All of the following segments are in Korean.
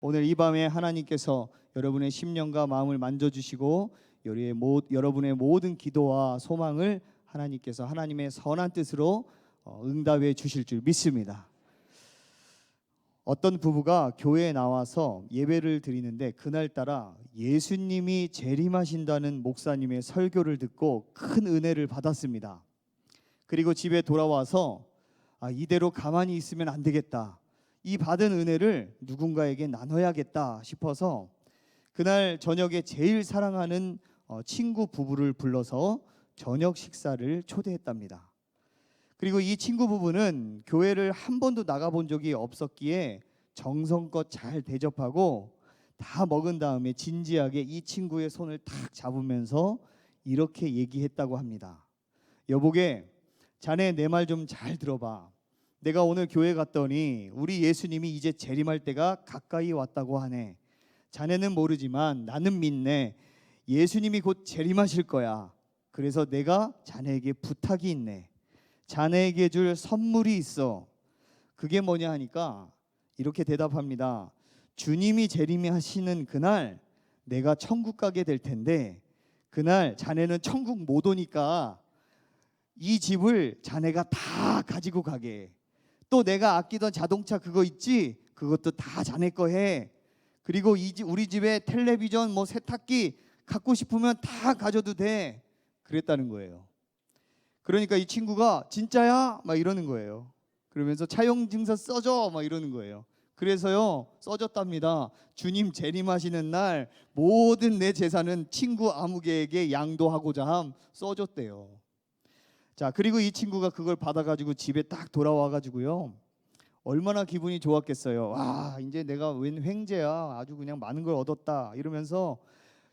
오늘 이 밤에 하나님께서 여러분의 심령과 마음을 만져주시고 여러분의 모든 기도와 소망을 하나님께서 하나님의 선한 뜻으로 응답해 주실 줄 믿습니다. 어떤 부부가 교회에 나와서 예배를 드리는데 그날따라 예수님이 재림하신다는 목사님의 설교를 듣고 큰 은혜를 받았습니다. 그리고 집에 돌아와서 이대로 가만히 있으면 안 되겠다. 이 받은 은혜를 누군가에게 나눠야겠다 싶어서 그날 저녁에 제일 사랑하는 친구 부부를 불러서 저녁 식사를 초대했답니다. 그리고 이 친구 부부는 교회를 한 번도 나가본 적이 없었기에 정성껏 잘 대접하고 다 먹은 다음에 진지하게 이 친구의 손을 탁 잡으면서 이렇게 얘기했다고 합니다. 여보게, 자네 내 말 좀 잘 들어봐. 내가 오늘 교회 갔더니 우리 예수님이 이제 재림할 때가 가까이 왔다고 하네. 자네는 모르지만 나는 믿네. 예수님이 곧 재림하실 거야. 그래서 내가 자네에게 부탁이 있네. 자네에게 줄 선물이 있어. 그게 뭐냐 하니까 이렇게 대답합니다. 주님이 재림하시는 그날 내가 천국 가게 될 텐데 그날 자네는 천국 못 오니까 이 집을 자네가 다 가지고 가게. 또 내가 아끼던 자동차 그거 있지? 그것도 다 자네 거 해. 그리고 우리 집에 텔레비전 세탁기 갖고 싶으면 다 가져도 돼. 그랬다는 거예요. 그러니까 이 친구가 진짜야? 막 이러는 거예요. 그러면서 차용증서 써줘 막 이러는 거예요. 그래서요 써줬답니다. 주님 재림하시는 날 모든 내 재산은 친구 아무개에게 양도하고자 함 써줬대요. 자, 그리고 이 친구가 그걸 받아가지고 집에 딱 돌아와가지고요 얼마나 기분이 좋았겠어요. 이제 내가 웬 횡재야, 아주 그냥 많은 걸 얻었다 이러면서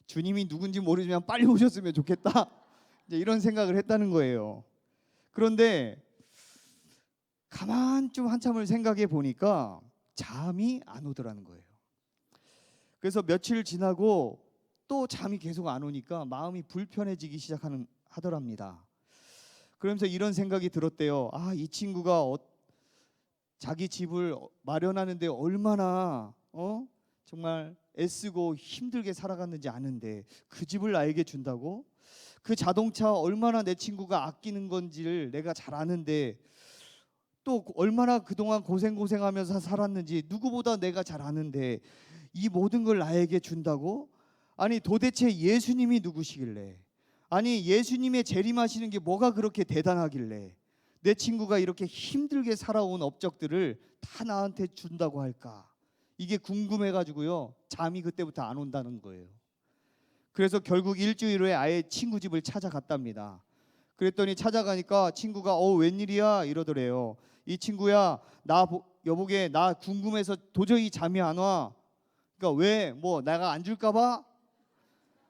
주님이 누군지 모르지만 빨리 오셨으면 좋겠다 이제 이런 생각을 했다는 거예요. 그런데 가만 좀 한참을 생각해 보니까 잠이 안 오더라는 거예요. 그래서 며칠 지나고 또 잠이 계속 안 오니까 마음이 불편해지기 하더랍니다. 그러면서 이런 생각이 들었대요. 이 친구가 자기 집을 마련하는데 얼마나 정말 애쓰고 힘들게 살아갔는지 아는데 그 집을 나에게 준다고? 그 자동차 얼마나 내 친구가 아끼는 건지를 내가 잘 아는데 또 얼마나 그동안 고생하면서 살았는지 누구보다 내가 잘 아는데 이 모든 걸 나에게 준다고? 아니 도대체 예수님이 누구시길래? 아니 예수님의 재림하시는 게 뭐가 그렇게 대단하길래 내 친구가 이렇게 힘들게 살아온 업적들을 다 나한테 준다고 할까? 이게 궁금해가지고요 잠이 그때부터 안 온다는 거예요. 그래서 결국 일주일 후에 아예 친구 집을 찾아갔답니다. 그랬더니 찾아가니까 친구가 웬일이야 이러더래요. 이 친구야 여보게 나 궁금해서 도저히 잠이 안 와. 그러니까 왜? 내가 안 줄까 봐?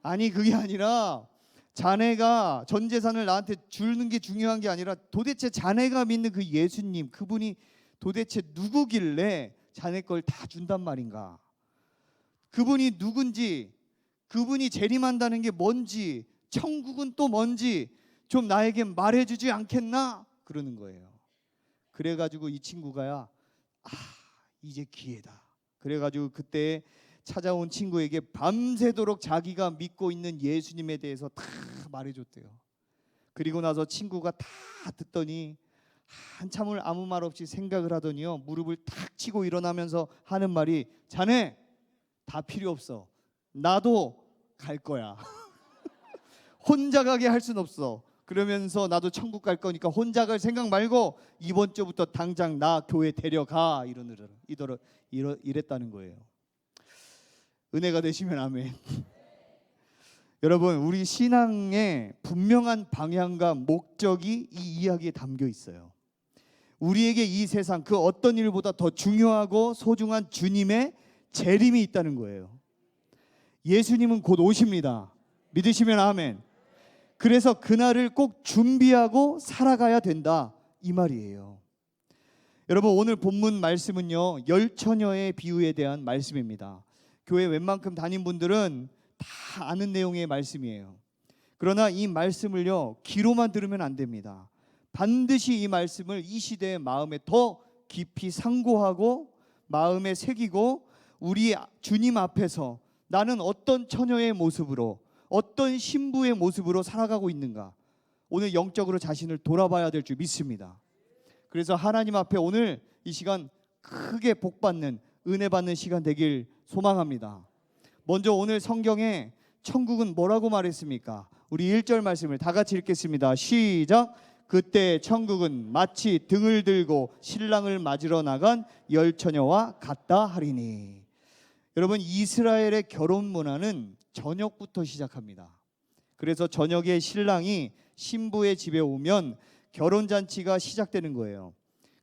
아니 그게 아니라 자네가 전 재산을 나한테 주는 게 중요한 게 아니라 도대체 자네가 믿는 그 예수님 그분이 도대체 누구길래 자네 걸 다 준단 말인가? 그분이 누군지, 그분이 재림한다는 게 뭔지, 천국은 또 뭔지 좀 나에게 말해주지 않겠나? 그러는 거예요. 그래가지고 이 친구가야 이제 기회다. 그래가지고 그때 찾아온 친구에게 밤새도록 자기가 믿고 있는 예수님에 대해서 다 말해줬대요. 그리고 나서 친구가 다 듣더니 한참을 아무 말 없이 생각을 하더니요 무릎을 탁 치고 일어나면서 하는 말이 자네 다 필요 없어. 나도 갈 거야. 혼자 가게 할 순 없어. 그러면서 나도 천국 갈 거니까 혼자 갈 생각 말고 이번 주부터 당장 나 교회 데려가 이랬다는 거예요. 은혜가 되시면 아멘. 여러분 우리 신앙의 분명한 방향과 목적이 이 이야기에 담겨 있어요. 우리에게 이 세상 그 어떤 일보다 더 중요하고 소중한 주님의 재림이 있다는 거예요. 예수님은 곧 오십니다. 믿으시면 아멘. 그래서 그날을 꼭 준비하고 살아가야 된다 이 말이에요. 여러분 오늘 본문 말씀은요 열처녀의 비유에 대한 말씀입니다. 교회 웬만큼 다닌 분들은 다 아는 내용의 말씀이에요. 그러나 이 말씀을요 귀로만 들으면 안 됩니다. 반드시 이 말씀을 이 시대의 마음에 더 깊이 상고하고 마음에 새기고 우리 주님 앞에서 나는 어떤 처녀의 모습으로, 어떤 신부의 모습으로 살아가고 있는가, 오늘 영적으로 자신을 돌아봐야 될 줄 믿습니다. 그래서 하나님 앞에 오늘 이 시간 크게 복받는, 은혜 받는 시간 되길 소망합니다. 먼저 오늘 성경에 천국은 뭐라고 말했습니까? 우리 1절 말씀을 다 같이 읽겠습니다. 시작. 그때 천국은 마치 등을 들고 신랑을 맞으러 나간 열 처녀와 같다 하리니. 여러분, 이스라엘의 결혼 문화는 저녁부터 시작합니다. 그래서 저녁에 신랑이 신부의 집에 오면 결혼잔치가 시작되는 거예요.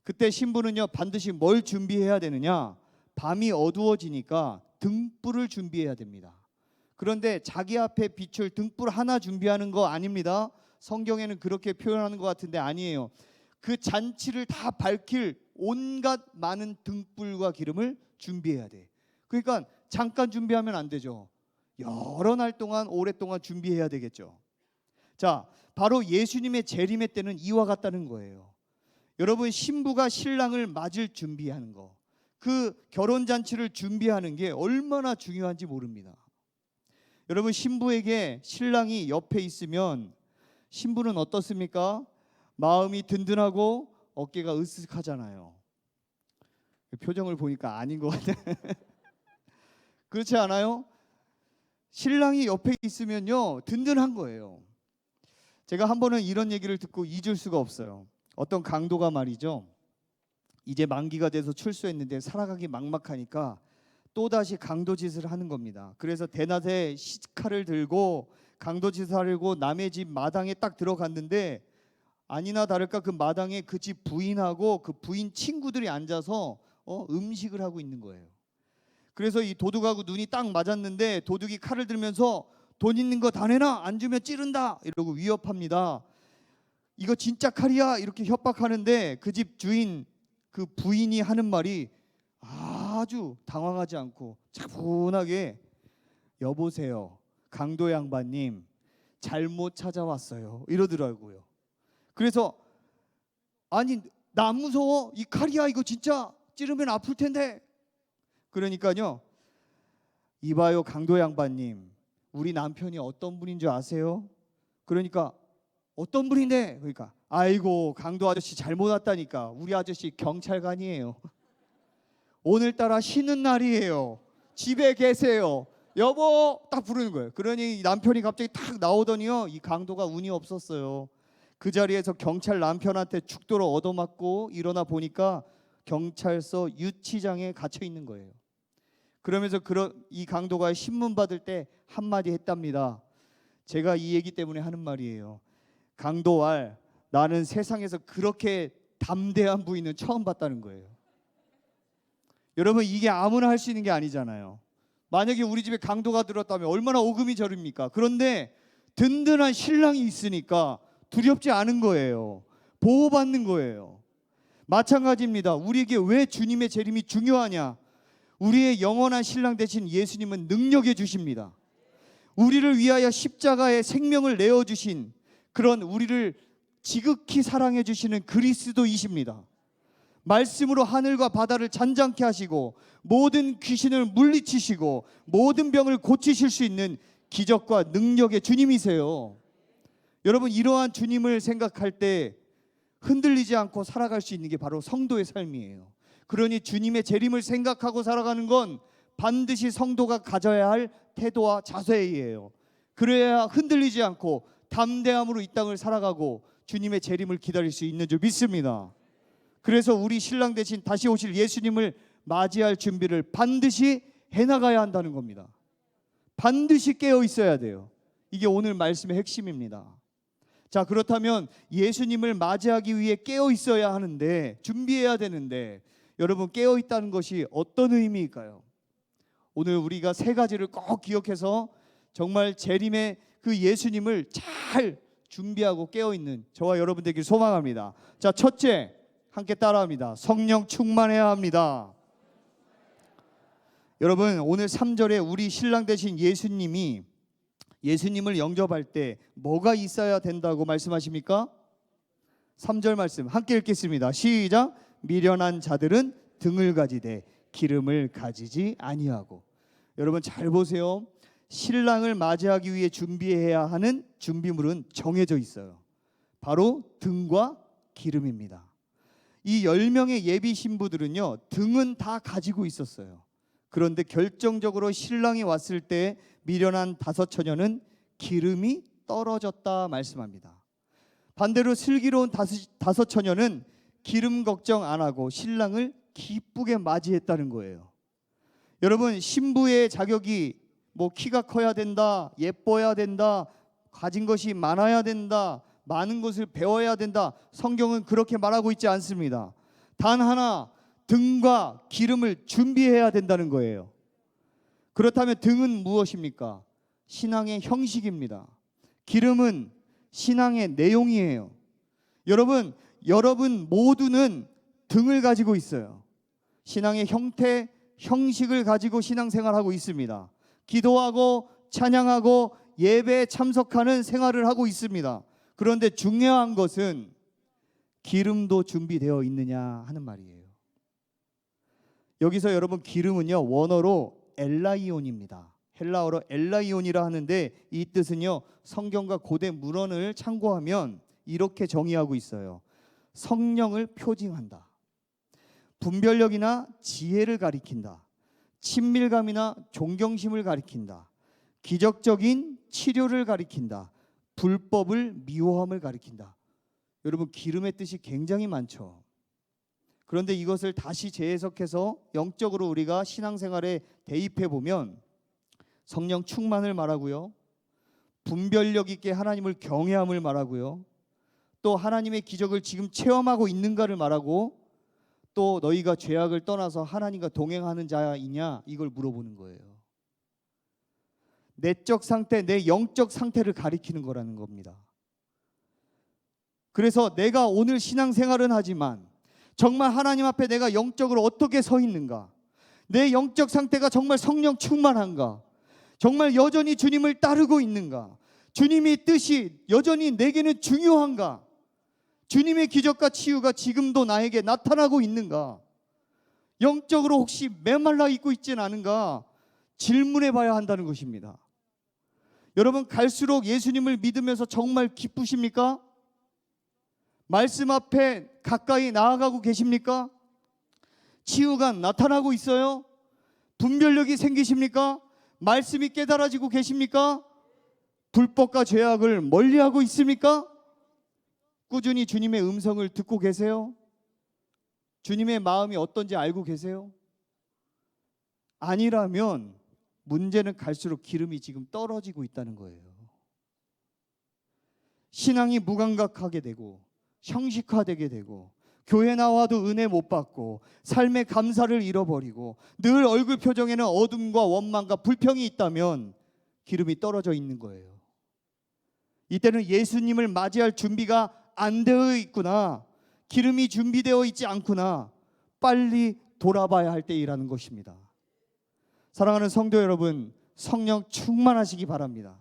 그때 신부는요, 반드시 뭘 준비해야 되느냐? 밤이 어두워지니까 등불을 준비해야 됩니다. 그런데 자기 앞에 비출 등불 하나 준비하는 거 아닙니다. 성경에는 그렇게 표현하는 것 같은데 아니에요. 그 잔치를 다 밝힐 온갖 많은 등불과 기름을 준비해야 돼. 그러니까 잠깐 준비하면 안 되죠. 여러 날 동안, 오랫동안 준비해야 되겠죠. 자, 바로 예수님의 재림의 때는 이와 같다는 거예요. 여러분, 신부가 신랑을 맞을 준비하는 거, 그 결혼잔치를 준비하는 게 얼마나 중요한지 모릅니다. 여러분, 신부에게 신랑이 옆에 있으면 신부는 어떻습니까? 마음이 든든하고 어깨가 으쓱하잖아요. 표정을 보니까 아닌 것 같아요. 그렇지 않아요? 신랑이 옆에 있으면요, 든든한 거예요. 제가 한 번은 이런 얘기를 듣고 잊을 수가 없어요. 어떤 강도가 말이죠, 이제 만기가 돼서 출소했는데 살아가기 막막하니까 또다시 강도짓을 하는 겁니다. 그래서 대낮에 시칼을 들고 강도짓을 하려고 남의 집 마당에 딱 들어갔는데, 아니나 다를까 그 마당에 그 집 부인하고 그 부인 친구들이 앉아서 음식을 하고 있는 거예요. 그래서 이 도둑하고 눈이 딱 맞았는데, 도둑이 칼을 들면서 돈 있는 거 다 내놔, 안 주면 찌른다 이러고 위협합니다. 이거 진짜 칼이야 이렇게 협박하는데, 그 집 주인, 그 부인이 하는 말이 아주 당황하지 않고 차분하게, 여보세요, 강도 양반님, 잘못 찾아왔어요 이러더라고요. 그래서 아니, 나 안 무서워, 이 칼이야, 이거 진짜 찌르면 아플 텐데. 그러니까요, 이봐요 강도 양반님, 우리 남편이 어떤 분인 줄 아세요? 그러니까 어떤 분인데? 그러니까 아이고 강도 아저씨 잘못 왔다니까, 우리 아저씨 경찰관이에요. 오늘따라 쉬는 날이에요. 집에 계세요. 여보 딱 부르는 거예요. 그러니 남편이 갑자기 탁 나오더니요, 이 강도가 운이 없었어요. 그 자리에서 경찰 남편한테 죽도록 얻어맞고 일어나 보니까 경찰서 유치장에 갇혀 있는 거예요. 그러면서 이 강도가 신문 받을 때 한마디 했답니다. 제가 이 얘기 때문에 하는 말이에요. 강도알, 나는 세상에서 그렇게 담대한 부인은 처음 봤다는 거예요. 여러분, 이게 아무나 할 수 있는 게 아니잖아요. 만약에 우리 집에 강도가 들었다면 얼마나 오금이 저립니까? 그런데 든든한 신랑이 있으니까 두렵지 않은 거예요. 보호받는 거예요. 마찬가지입니다. 우리에게 왜 주님의 재림이 중요하냐? 우리의 영원한 신랑 되신 예수님은 능력해 주십니다. 우리를 위하여 십자가에 생명을 내어주신, 그런 우리를 지극히 사랑해 주시는 그리스도이십니다. 말씀으로 하늘과 바다를 잔잔케 하시고 모든 귀신을 물리치시고 모든 병을 고치실 수 있는 기적과 능력의 주님이세요. 여러분, 이러한 주님을 생각할 때 흔들리지 않고 살아갈 수 있는 게 바로 성도의 삶이에요. 그러니 주님의 재림을 생각하고 살아가는 건 반드시 성도가 가져야 할 태도와 자세예요. 그래야 흔들리지 않고 담대함으로 이 땅을 살아가고 주님의 재림을 기다릴 수 있는 줄 믿습니다. 그래서 우리 신랑 대신 다시 오실 예수님을 맞이할 준비를 반드시 해나가야 한다는 겁니다. 반드시 깨어 있어야 돼요. 이게 오늘 말씀의 핵심입니다. 자, 그렇다면 예수님을 맞이하기 위해 깨어 있어야 하는데, 준비해야 되는데, 여러분, 깨어 있다는 것이 어떤 의미일까요? 오늘 우리가 세 가지를 꼭 기억해서 정말 재림의 그 예수님을 잘 준비하고 깨어 있는 저와 여러분 되길 소망합니다. 자, 첫째, 함께 따라합니다. 성령 충만해야 합니다. 여러분, 오늘 3절에 우리 신랑 되신 예수님을 영접할 때 뭐가 있어야 된다고 말씀하십니까? 3절 말씀 함께 읽겠습니다. 시작. 미련한 자들은 등을 가지되 기름을 가지지 아니하고. 여러분 잘 보세요. 신랑을 맞이하기 위해 준비해야 하는 준비물은 정해져 있어요. 바로 등과 기름입니다. 이 10명의 예비 신부들은요, 등은 다 가지고 있었어요. 그런데 결정적으로 신랑이 왔을 때 미련한 5 처녀는 기름이 떨어졌다 말씀합니다. 반대로 슬기로운 5 처녀는 기름 걱정 안 하고 신랑을 기쁘게 맞이했다는 거예요. 여러분, 신부의 자격이 뭐 키가 커야 된다, 예뻐야 된다, 가진 것이 많아야 된다, 많은 것을 배워야 된다, 성경은 그렇게 말하고 있지 않습니다. 단 하나, 등과 기름을 준비해야 된다는 거예요. 그렇다면 등은 무엇입니까? 신앙의 형식입니다. 기름은 신앙의 내용이에요. 여러분 모두는 등을 가지고 있어요. 신앙의 형태, 형식을 가지고 신앙생활하고 있습니다. 기도하고 찬양하고 예배에 참석하는 생활을 하고 있습니다. 그런데 중요한 것은 기름도 준비되어 있느냐 하는 말이에요. 여기서 여러분, 기름은요, 원어로 엘라이온입니다. 헬라어로 엘라이온이라 하는데, 이 뜻은요, 성경과 고대 문헌을 참고하면 이렇게 정의하고 있어요. 성령을 표징한다, 분별력이나 지혜를 가리킨다, 친밀감이나 존경심을 가리킨다, 기적적인 치료를 가리킨다, 불법을 미워함을 가리킨다. 여러분, 기름의 뜻이 굉장히 많죠. 그런데 이것을 다시 재해석해서 영적으로 우리가 신앙생활에 대입해 보면 성령 충만을 말하고요, 분별력 있게 하나님을 경외함을 말하고요, 또 하나님의 기적을 지금 체험하고 있는가를 말하고, 또 너희가 죄악을 떠나서 하나님과 동행하는 자이냐, 이걸 물어보는 거예요. 내적 상태, 내 영적 상태를 가리키는 거라는 겁니다. 그래서 내가 오늘 신앙생활은 하지만 정말 하나님 앞에 내가 영적으로 어떻게 서 있는가, 내 영적 상태가 정말 성령 충만한가, 정말 여전히 주님을 따르고 있는가, 주님의 뜻이 여전히 내게는 중요한가, 주님의 기적과 치유가 지금도 나에게 나타나고 있는가, 영적으로 혹시 메말라 있고 있지는 않은가 질문해 봐야 한다는 것입니다. 여러분, 갈수록 예수님을 믿으면서 정말 기쁘십니까? 말씀 앞에 가까이 나아가고 계십니까? 치유가 나타나고 있어요? 분별력이 생기십니까? 말씀이 깨달아지고 계십니까? 불법과 죄악을 멀리하고 있습니까? 꾸준히 주님의 음성을 듣고 계세요? 주님의 마음이 어떤지 알고 계세요? 아니라면 문제는 갈수록 기름이 지금 떨어지고 있다는 거예요. 신앙이 무감각하게 되고 형식화되게 되고, 교회 나와도 은혜 못 받고, 삶의 감사를 잃어버리고, 늘 얼굴 표정에는 어둠과 원망과 불평이 있다면 기름이 떨어져 있는 거예요. 이때는 예수님을 맞이할 준비가 안 되어 있구나, 기름이 준비되어 있지 않구나, 빨리 돌아봐야 할 때이라는 것입니다. 사랑하는 성도 여러분, 성령 충만하시기 바랍니다.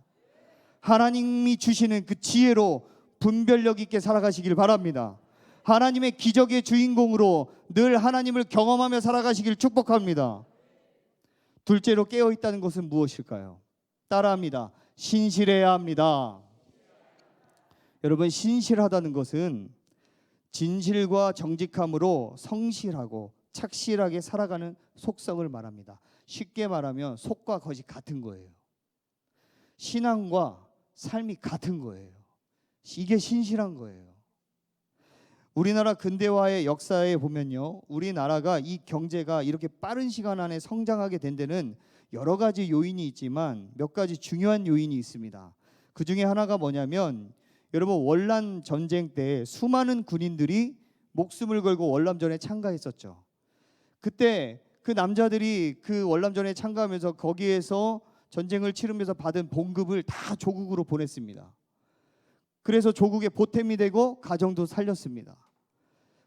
하나님이 주시는 그 지혜로 분별력 있게 살아가시길 바랍니다. 하나님의 기적의 주인공으로 늘 하나님을 경험하며 살아가시길 축복합니다. 둘째로 깨어있다는 것은 무엇일까요? 따라합니다. 신실해야 합니다. 여러분, 신실하다는 것은 진실과 정직함으로 성실하고 착실하게 살아가는 속성을 말합니다. 쉽게 말하면 속과 겉이 같은 거예요. 신앙과 삶이 같은 거예요. 이게 신실한 거예요. 우리나라 근대화의 역사에 보면요, 우리나라가 이 경제가 이렇게 빠른 시간 안에 성장하게 된 데는 여러 가지 요인이 있지만 몇 가지 중요한 요인이 있습니다. 그 중에 하나가 뭐냐면, 여러분, 월남 전쟁 때 수많은 군인들이 목숨을 걸고 월남전에 참가했었죠. 그때 그 남자들이 그 월남전에 참가하면서 거기에서 전쟁을 치르면서 받은 봉급을 다 조국으로 보냈습니다. 그래서 조국의 보탬이 되고 가정도 살렸습니다.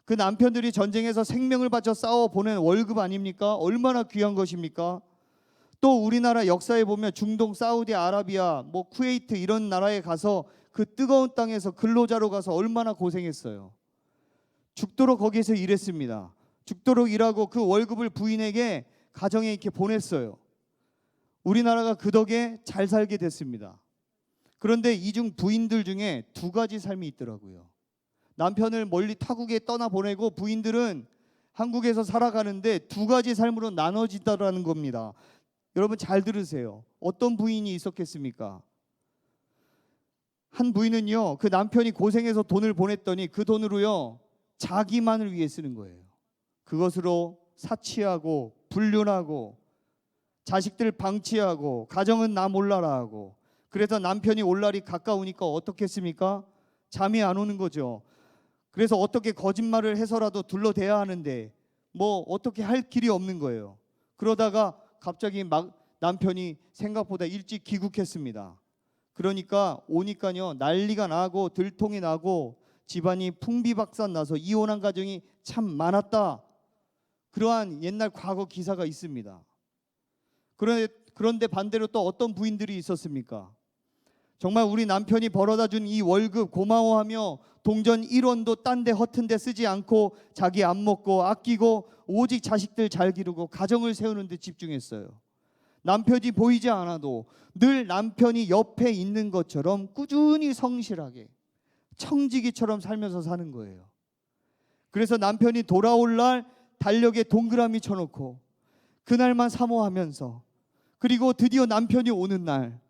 그 남편들이 전쟁에서 생명을 바쳐 싸워 보낸 월급 아닙니까? 얼마나 귀한 것입니까? 또 우리나라 역사에 보면 중동, 사우디아라비아, 쿠웨이트 이런 나라에 가서 그 뜨거운 땅에서 근로자로 가서 얼마나 고생했어요. 죽도록 거기에서 일했습니다. 죽도록 일하고 그 월급을 부인에게 가정에 이렇게 보냈어요. 우리나라가 그 덕에 잘 살게 됐습니다. 그런데 이 중 부인들 중에 두 가지 삶이 있더라고요. 남편을 멀리 타국에 떠나 보내고 부인들은 한국에서 살아가는데 두 가지 삶으로 나눠진다라는 겁니다. 여러분 잘 들으세요. 어떤 부인이 있었겠습니까? 한 부인은요, 그 남편이 고생해서 돈을 보냈더니 그 돈으로요, 자기만을 위해 쓰는 거예요. 그것으로 사치하고 불륜하고 자식들 방치하고 가정은 나 몰라라 하고, 그래서 남편이 올 날이 가까우니까 어떻겠습니까? 잠이 안 오는 거죠. 그래서 어떻게 거짓말을 해서라도 둘러대야 하는데 뭐 어떻게 할 길이 없는 거예요. 그러다가 갑자기 막 남편이 생각보다 일찍 귀국했습니다. 그러니까 오니까요, 난리가 나고 들통이 나고 집안이 풍비박산 나서 이혼한 가정이 참 많았다. 그러한 옛날 과거 기사가 있습니다. 그런데 반대로 또 어떤 부인들이 있었습니까? 정말 우리 남편이 벌어다 준 이 월급 고마워하며 동전 1원도 딴 데 허튼 데 쓰지 않고 자기 안 먹고 아끼고 오직 자식들 잘 기르고 가정을 세우는 데 집중했어요. 남편이 보이지 않아도 늘 남편이 옆에 있는 것처럼 꾸준히 성실하게 청지기처럼 살면서 사는 거예요. 그래서 남편이 돌아올 날 달력에 동그라미 쳐놓고 그날만 사모하면서, 그리고 드디어 남편이 오는 날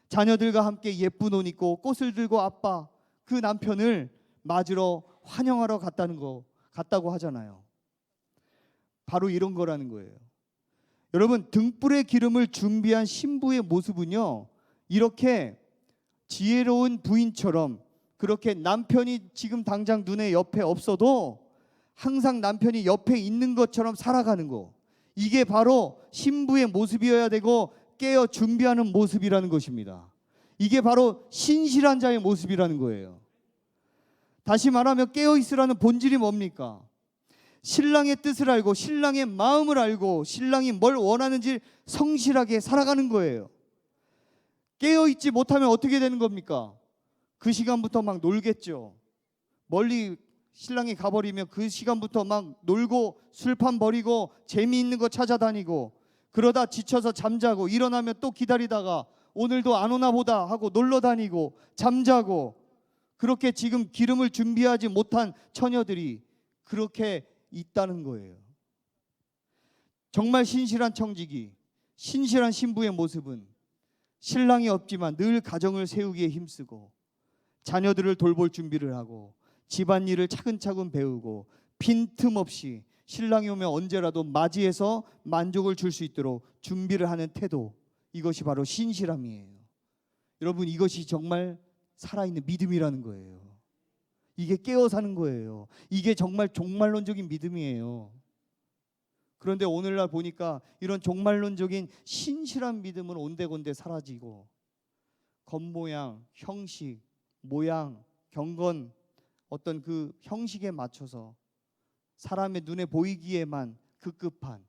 자녀들과 함께 예쁜 옷 입고 꽃을 들고 아빠, 그 남편을 맞으러 환영하러 갔다고 하잖아요. 바로 이런 거라는 거예요. 여러분, 등불의 기름을 준비한 신부의 모습은요, 이렇게 지혜로운 부인처럼 그렇게 남편이 지금 당장 눈에 옆에 없어도 항상 남편이 옆에 있는 것처럼 살아가는 거, 이게 바로 신부의 모습이어야 되고 깨어 준비하는 모습이라는 것입니다. 이게 바로 신실한 자의 모습이라는 거예요. 다시 말하면 깨어 있으라는 본질이 뭡니까? 신랑의 뜻을 알고 신랑의 마음을 알고 신랑이 뭘 원하는지 성실하게 살아가는 거예요. 깨어 있지 못하면 어떻게 되는 겁니까? 그 시간부터 막 놀겠죠. 멀리 신랑이 가버리면 그 시간부터 막 놀고 술판 버리고 재미있는 거 찾아다니고, 그러다 지쳐서 잠자고 일어나면 또 기다리다가 오늘도 안 오나 보다 하고 놀러 다니고 잠자고, 그렇게 지금 기름을 준비하지 못한 처녀들이 그렇게 있다는 거예요. 정말 신실한 청지기, 신실한 신부의 모습은 신랑이 없지만 늘 가정을 세우기에 힘쓰고 자녀들을 돌볼 준비를 하고 집안일을 차근차근 배우고 빈틈없이 신랑이 오면 언제라도 맞이해서 만족을 줄 수 있도록 준비를 하는 태도, 이것이 바로 신실함이에요. 여러분, 이것이 정말 살아있는 믿음이라는 거예요. 이게 깨어 사는 거예요. 이게 정말 종말론적인 믿음이에요. 그런데 오늘날 보니까 이런 종말론적인 신실한 믿음은 온데건데 사라지고 겉모양, 형식, 모양, 경건, 어떤 그 형식에 맞춰서 사람의 눈에 보이기에만 급급한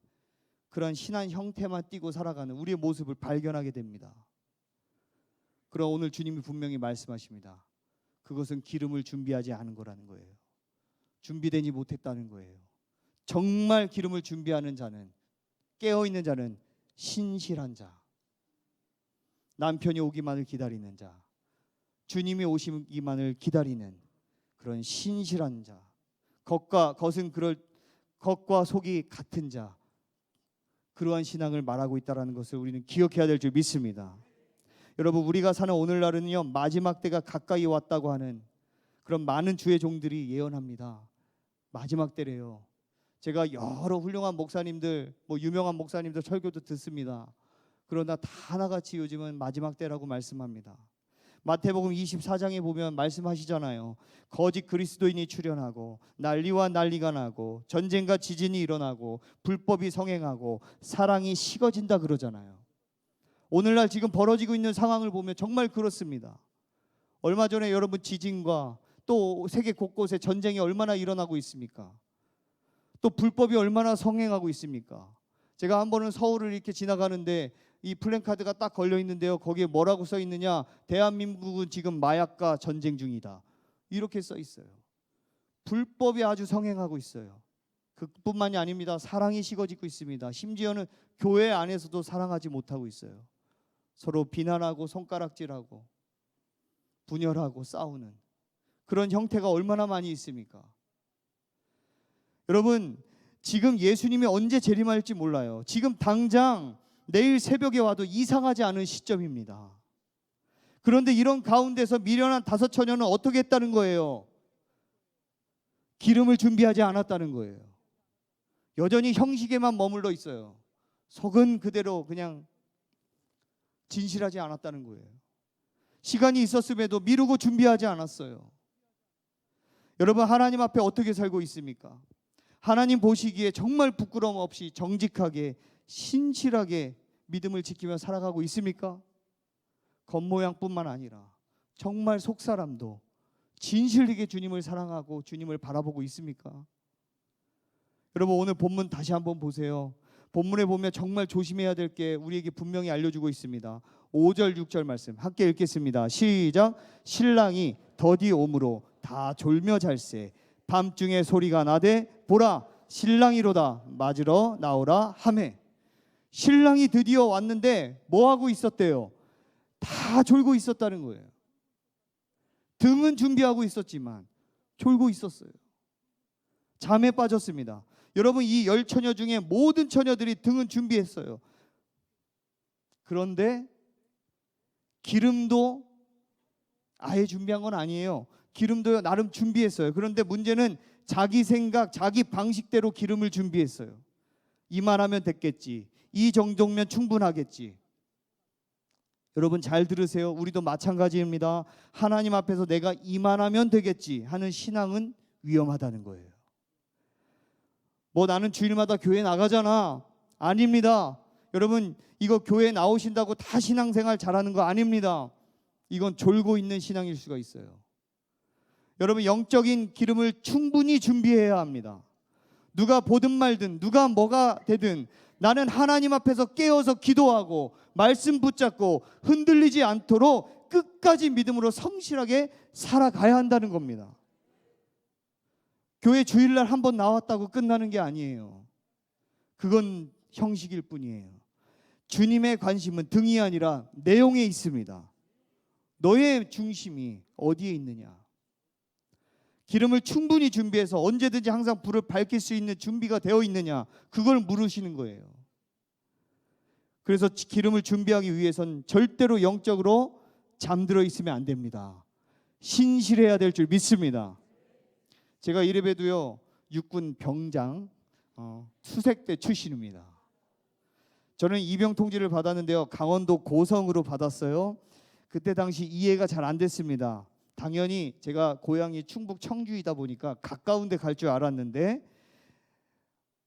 그런 신한 형태만 띠고 살아가는 우리의 모습을 발견하게 됩니다. 그러나 오늘 주님이 분명히 말씀하십니다. 그것은 기름을 준비하지 않은 거라는 거예요. 준비되지 못했다는 거예요. 정말 기름을 준비하는 자는, 깨어있는 자는 신실한 자, 남편이 오기만을 기다리는 자, 주님이 오시기만을 기다리는 그런 신실한 자, 겉과 속이 같은 자, 그러한 신앙을 말하고 있다는 것을 우리는 기억해야 될 줄 믿습니다. 여러분, 우리가 사는 오늘날은요, 마지막 때가 가까이 왔다고 하는 그런 많은 주의 종들이 예언합니다. 마지막 때래요. 제가 여러 훌륭한 목사님들, 유명한 목사님들 설교도 듣습니다. 그러나 다 하나같이 요즘은 마지막 때라고 말씀합니다. 마태복음 24장에 보면 말씀하시잖아요. 거짓 그리스도인이 출현하고 난리와 난리가 나고 전쟁과 지진이 일어나고 불법이 성행하고 사랑이 식어진다 그러잖아요. 오늘날 지금 벌어지고 있는 상황을 보면 정말 그렇습니다. 얼마 전에 여러분 지진과 또 세계 곳곳에 전쟁이 얼마나 일어나고 있습니까? 또 불법이 얼마나 성행하고 있습니까? 제가 한 번은 서울을 이렇게 지나가는데 이 플랜카드가 딱 걸려 있는데요. 거기에 뭐라고 써 있느냐? 대한민국은 지금 마약과 전쟁 중이다. 이렇게 써 있어요. 불법이 아주 성행하고 있어요. 그뿐만이 아닙니다. 사랑이 식어지고 있습니다. 심지어는 교회 안에서도 사랑하지 못하고 있어요. 서로 비난하고 손가락질하고 분열하고 싸우는 그런 형태가 얼마나 많이 있습니까? 여러분, 지금 예수님이 언제 재림할지 몰라요. 지금 당장 내일 새벽에 와도 이상하지 않은 시점입니다. 그런데 이런 가운데서 미련한 다섯 처녀는 어떻게 했다는 거예요? 기름을 준비하지 않았다는 거예요. 여전히 형식에만 머물러 있어요. 속은 그대로 그냥 진실하지 않았다는 거예요. 시간이 있었음에도 미루고 준비하지 않았어요. 여러분, 하나님 앞에 어떻게 살고 있습니까? 하나님 보시기에 정말 부끄러움 없이 정직하게 신실하게 믿음을 지키며 살아가고 있습니까? 겉모양뿐만 아니라 정말 속사람도 진실하게 주님을 사랑하고 주님을 바라보고 있습니까? 여러분, 오늘 본문 다시 한번 보세요. 본문에 보면 정말 조심해야 될 게 우리에게 분명히 알려주고 있습니다. 5절 6절 말씀 함께 읽겠습니다. 시작. 신랑이 더디 오므로 다 졸며 잘세 밤중에 소리가 나되 보라 신랑이로다 맞으러 나오라 하매. 신랑이 드디어 왔는데 뭐 하고 있었대요? 다 졸고 있었다는 거예요. 등은 준비하고 있었지만 졸고 있었어요. 잠에 빠졌습니다. 여러분, 이 열 처녀 중에 모든 처녀들이 등은 준비했어요. 그런데 기름도 아예 준비한 건 아니에요. 기름도 나름 준비했어요. 그런데 문제는 자기 생각, 자기 방식대로 기름을 준비했어요. 이만하면 됐겠지. 이 정도면 충분하겠지. 여러분 잘 들으세요. 우리도 마찬가지입니다. 하나님 앞에서 내가 이만하면 되겠지 하는 신앙은 위험하다는 거예요. 뭐 나는 주일마다 교회 나가잖아. 아닙니다. 여러분, 이거 교회 나오신다고 다 신앙생활 잘하는 거 아닙니다. 이건 졸고 있는 신앙일 수가 있어요. 여러분, 영적인 기름을 충분히 준비해야 합니다. 누가 보든 말든 누가 뭐가 되든 나는 하나님 앞에서 깨어서 기도하고 말씀 붙잡고 흔들리지 않도록 끝까지 믿음으로 성실하게 살아가야 한다는 겁니다. 교회 주일날 한번 나왔다고 끝나는 게 아니에요. 그건 형식일 뿐이에요. 주님의 관심은 등이 아니라 내용에 있습니다. 너의 중심이 어디에 있느냐? 기름을 충분히 준비해서 언제든지 항상 불을 밝힐 수 있는 준비가 되어 있느냐? 그걸 물으시는 거예요. 그래서 기름을 준비하기 위해선 절대로 영적으로 잠들어 있으면 안 됩니다. 신실해야 될 줄 믿습니다. 제가 이래봬도요 육군 병장 수색대 출신입니다. 저는 이병 통지를 받았는데요 강원도 고성으로 받았어요. 그때 당시 이해가 잘 안 됐습니다. 당연히 제가 고향이 충북 청주이다 보니까 가까운 데 갈 줄 알았는데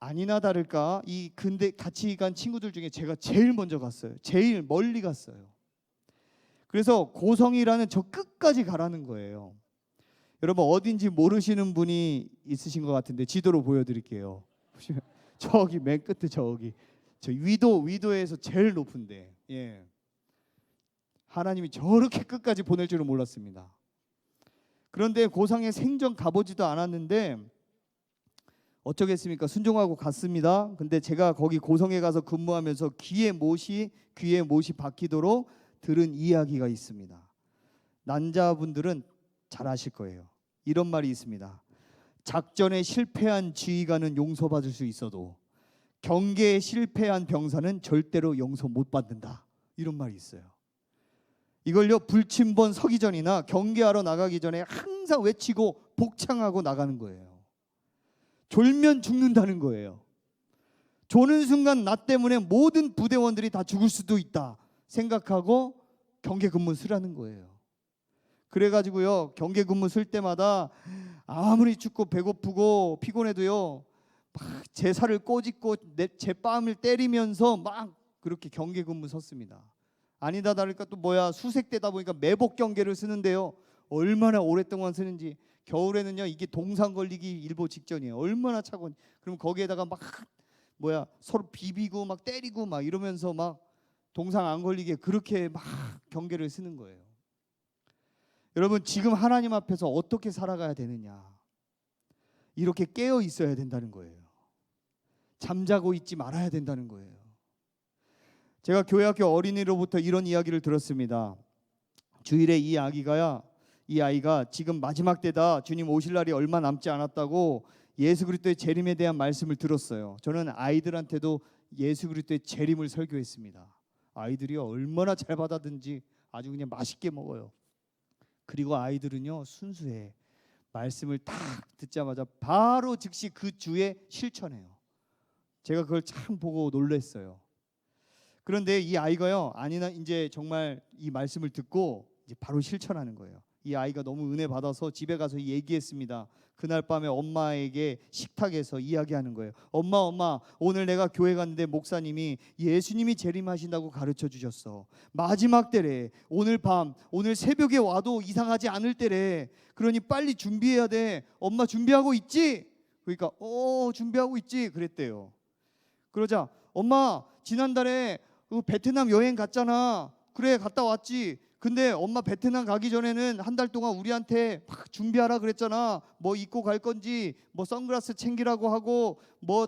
아니나 다를까 이 근데 같이 간 친구들 중에 제가 제일 먼저 갔어요. 제일 멀리 갔어요. 그래서 고성이라는 저 끝까지 가라는 거예요. 여러분 어딘지 모르시는 분이 있으신 것 같은데 지도로 보여드릴게요. 저기 맨 끝에 저기 저 위도에서 제일 높은데 예. 하나님이 저렇게 끝까지 보낼 줄은 몰랐습니다. 그런데 고성에 생전 가보지도 않았는데 어쩌겠습니까? 순종하고 갔습니다. 근데 제가 거기 고성에 가서 근무하면서 귀에 못이 박히도록 들은 이야기가 있습니다. 난자분들은 잘 아실 거예요. 이런 말이 있습니다. 작전에 실패한 지휘관은 용서받을 수 있어도 경계에 실패한 병사는 절대로 용서 못 받는다. 이런 말이 있어요. 이걸요 불침번 서기 전이나 경계하러 나가기 전에 항상 외치고 복창하고 나가는 거예요. 졸면 죽는다는 거예요. 조는 순간 나 때문에 모든 부대원들이 다 죽을 수도 있다 생각하고 경계 근무 쓰라는 거예요. 그래가지고요 경계 근무 쓸 때마다 아무리 춥고 배고프고 피곤해도요 막 제 살을 꼬집고 제 뺨을 때리면서 막 그렇게 경계 근무 섰습니다. 아니다 다를까 또 수색대다 보니까 매복 경계를 쓰는데요 얼마나 오랫동안 쓰는지 겨울에는요 이게 동상 걸리기 일보 직전이에요. 얼마나 차고 그럼 거기에다가 막 서로 비비고 막 때리고 막 이러면서 막 동상 안 걸리게 그렇게 막 경계를 쓰는 거예요. 여러분 지금 하나님 앞에서 어떻게 살아가야 되느냐? 이렇게 깨어 있어야 된다는 거예요. 잠자고 있지 말아야 된다는 거예요. 제가 교회학교 어린이로부터 이런 이야기를 들었습니다. 주일에 이 아이가 지금 마지막 때다, 주님 오실 날이 얼마 남지 않았다고 예수 그리스도의 재림에 대한 말씀을 들었어요. 저는 아이들한테도 예수 그리스도의 재림을 설교했습니다. 아이들이 얼마나 잘 받아든지 아주 그냥 맛있게 먹어요. 그리고 아이들은요 순수해. 말씀을 딱 듣자마자 바로 즉시 그 주에 실천해요. 제가 그걸 참 보고 놀랐어요. 그런데 이 아이가요, 아니나 이제 정말 이 말씀을 듣고 이제 바로 실천하는 거예요. 이 아이가 너무 은혜 받아서 집에 가서 얘기했습니다. 그날 밤에 엄마에게 식탁에서 이야기하는 거예요. 엄마, 오늘 내가 교회 갔는데 목사님이 예수님이 재림하신다고 가르쳐 주셨어. 마지막 때래. 오늘 밤, 오늘 새벽에 와도 이상하지 않을 때래. 그러니 빨리 준비해야 돼. 엄마 준비하고 있지? 그러니까 준비하고 있지 그랬대요. 그러자 엄마 지난달에 베트남 여행 갔잖아. 그래 갔다 왔지. 근데 엄마 베트남 가기 전에는 한 달 동안 우리한테 막 준비하라 그랬잖아. 뭐 입고 갈 건지, 뭐 선글라스 챙기라고 하고, 뭐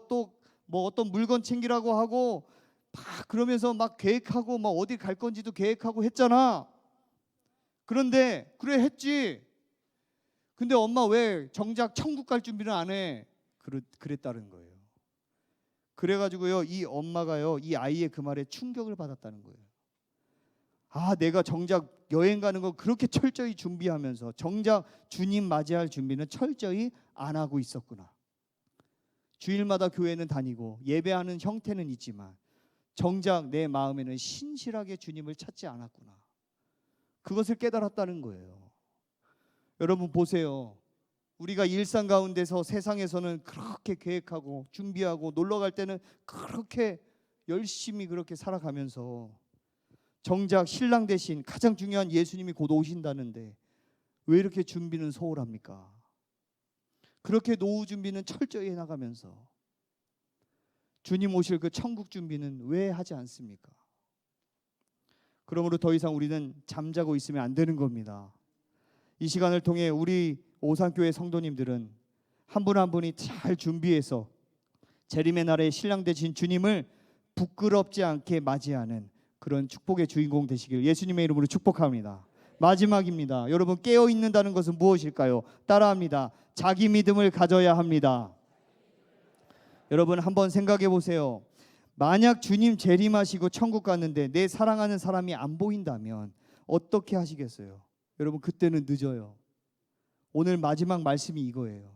어떤 물건 챙기라고 하고, 막 그러면서 막 계획하고, 막 어디 갈 건지도 계획하고 했잖아. 그런데 그래 했지. 근데 엄마 왜 정작 천국 갈 준비는 안 해? 그랬다는 거예요. 그래가지고요 이 엄마가요 이 아이의 그 말에 충격을 받았다는 거예요. 아, 내가 정작 여행 가는 거 그렇게 철저히 준비하면서 정작 주님 맞이할 준비는 철저히 안 하고 있었구나. 주일마다 교회는 다니고 예배하는 형태는 있지만 정작 내 마음에는 신실하게 주님을 찾지 않았구나. 그것을 깨달았다는 거예요. 여러분 보세요. 우리가 일상 가운데서 세상에서는 그렇게 계획하고 준비하고 놀러 갈 때는 그렇게 열심히 그렇게 살아가면서 정작 신랑 대신 가장 중요한 예수님이 곧 오신다는데 왜 이렇게 준비는 소홀합니까? 그렇게 노후 준비는 철저히 해나가면서 주님 오실 그 천국 준비는 왜 하지 않습니까? 그러므로 더 이상 우리는 잠자고 있으면 안 되는 겁니다. 이 시간을 통해 우리 오산교회 성도님들은 한 분 한 분이 잘 준비해서 재림의 날에 신랑 되신 주님을 부끄럽지 않게 맞이하는 그런 축복의 주인공 되시길 예수님의 이름으로 축복합니다. 마지막입니다. 여러분 깨어 있는다는 것은 무엇일까요? 따라합니다. 자기 믿음을 가져야 합니다. 여러분 한번 생각해 보세요. 만약 주님 재림하시고 천국 갔는데 내 사랑하는 사람이 안 보인다면 어떻게 하시겠어요? 여러분 그때는 늦어요. 오늘 마지막 말씀이 이거예요.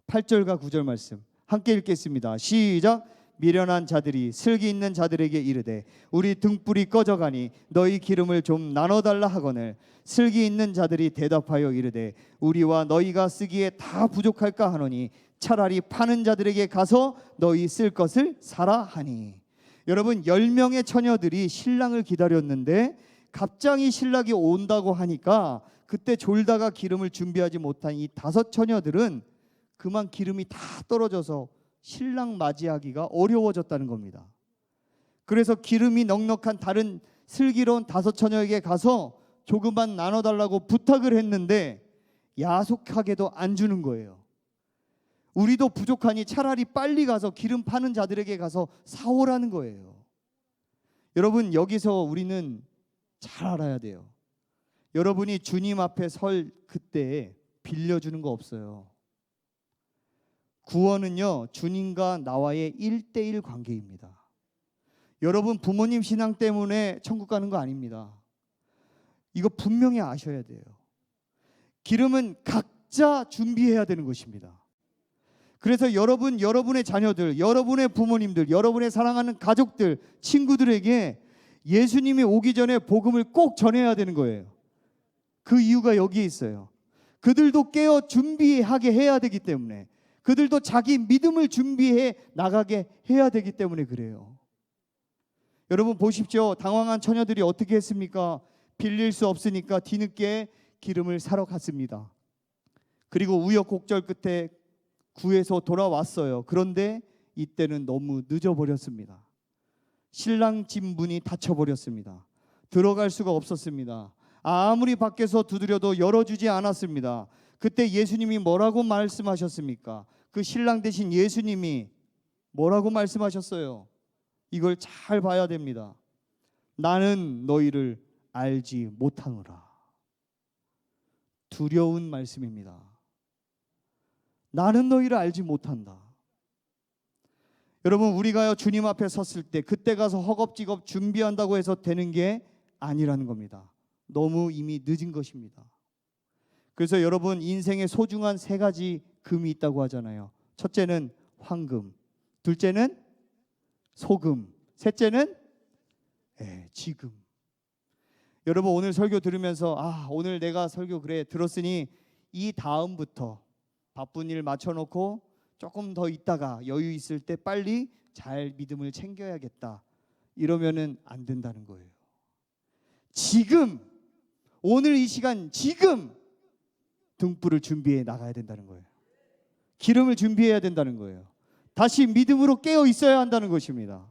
8절과 9절 말씀 함께 읽겠습니다. 시작. 미련한 자들이 슬기 있는 자들에게 이르되 우리 등불이 꺼져가니 너희 기름을 좀 나눠달라 하거늘 슬기 있는 자들이 대답하여 이르되 우리와 너희가 쓰기에 다 부족할까 하노니 차라리 파는 자들에게 가서 너희 쓸 것을 사라 하니. 여러분 10명의 처녀들이 신랑을 기다렸는데 갑자기 신랑이 온다고 하니까 그때 졸다가 기름을 준비하지 못한 이 5 처녀들은 그만 기름이 다 떨어져서 신랑 맞이하기가 어려워졌다는 겁니다. 그래서 기름이 넉넉한 다른 슬기로운 5 처녀에게 가서 조금만 나눠달라고 부탁을 했는데 야속하게도 안 주는 거예요. 우리도 부족하니 차라리 빨리 가서 기름 파는 자들에게 가서 사오라는 거예요. 여러분 여기서 우리는 잘 알아야 돼요. 여러분이 주님 앞에 설 그때에 빌려주는 거 없어요. 구원은요 주님과 나와의 1대1 관계입니다. 여러분 부모님 신앙 때문에 천국 가는 거 아닙니다. 이거 분명히 아셔야 돼요. 기름은 각자 준비해야 되는 것입니다. 그래서 여러분의 자녀들, 여러분의 부모님들, 여러분의 사랑하는 가족들, 친구들에게 예수님이 오기 전에 복음을 꼭 전해야 되는 거예요. 그 이유가 여기에 있어요. 그들도 깨어 준비하게 해야 되기 때문에, 그들도 자기 믿음을 준비해 나가게 해야 되기 때문에 그래요. 여러분 보십시오. 당황한 처녀들이 어떻게 했습니까? 빌릴 수 없으니까 뒤늦게 기름을 사러 갔습니다. 그리고 우여곡절 끝에 구해서 돌아왔어요. 그런데 이때는 너무 늦어버렸습니다. 신랑 집 문이 닫혀버렸습니다. 들어갈 수가 없었습니다. 아무리 밖에서 두드려도 열어주지 않았습니다. 그때 예수님이 뭐라고 말씀하셨습니까? 그 신랑 되신 예수님이 뭐라고 말씀하셨어요? 이걸 잘 봐야 됩니다. 나는 너희를 알지 못하노라. 두려운 말씀입니다. 나는 너희를 알지 못한다. 여러분, 우리가요 주님 앞에 섰을 때 그때 가서 허겁지겁 준비한다고 해서 되는 게 아니라는 겁니다. 너무 이미 늦은 것입니다. 그래서 여러분, 인생에 소중한 세 가지 금이 있다고 하잖아요. 첫째는 황금, 둘째는 소금, 셋째는 지금. 여러분, 오늘 설교 들으면서 오늘 내가 설교 그래 들었으니 이 다음부터 바쁜 일 맞춰놓고 조금 더 있다가 여유 있을 때 빨리 잘 믿음을 챙겨야겠다, 이러면은 안 된다는 거예요. 지금, 오늘 이 시간 지금 등불을 준비해 나가야 된다는 거예요. 기름을 준비해야 된다는 거예요. 다시 믿음으로 깨어 있어야 한다는 것입니다.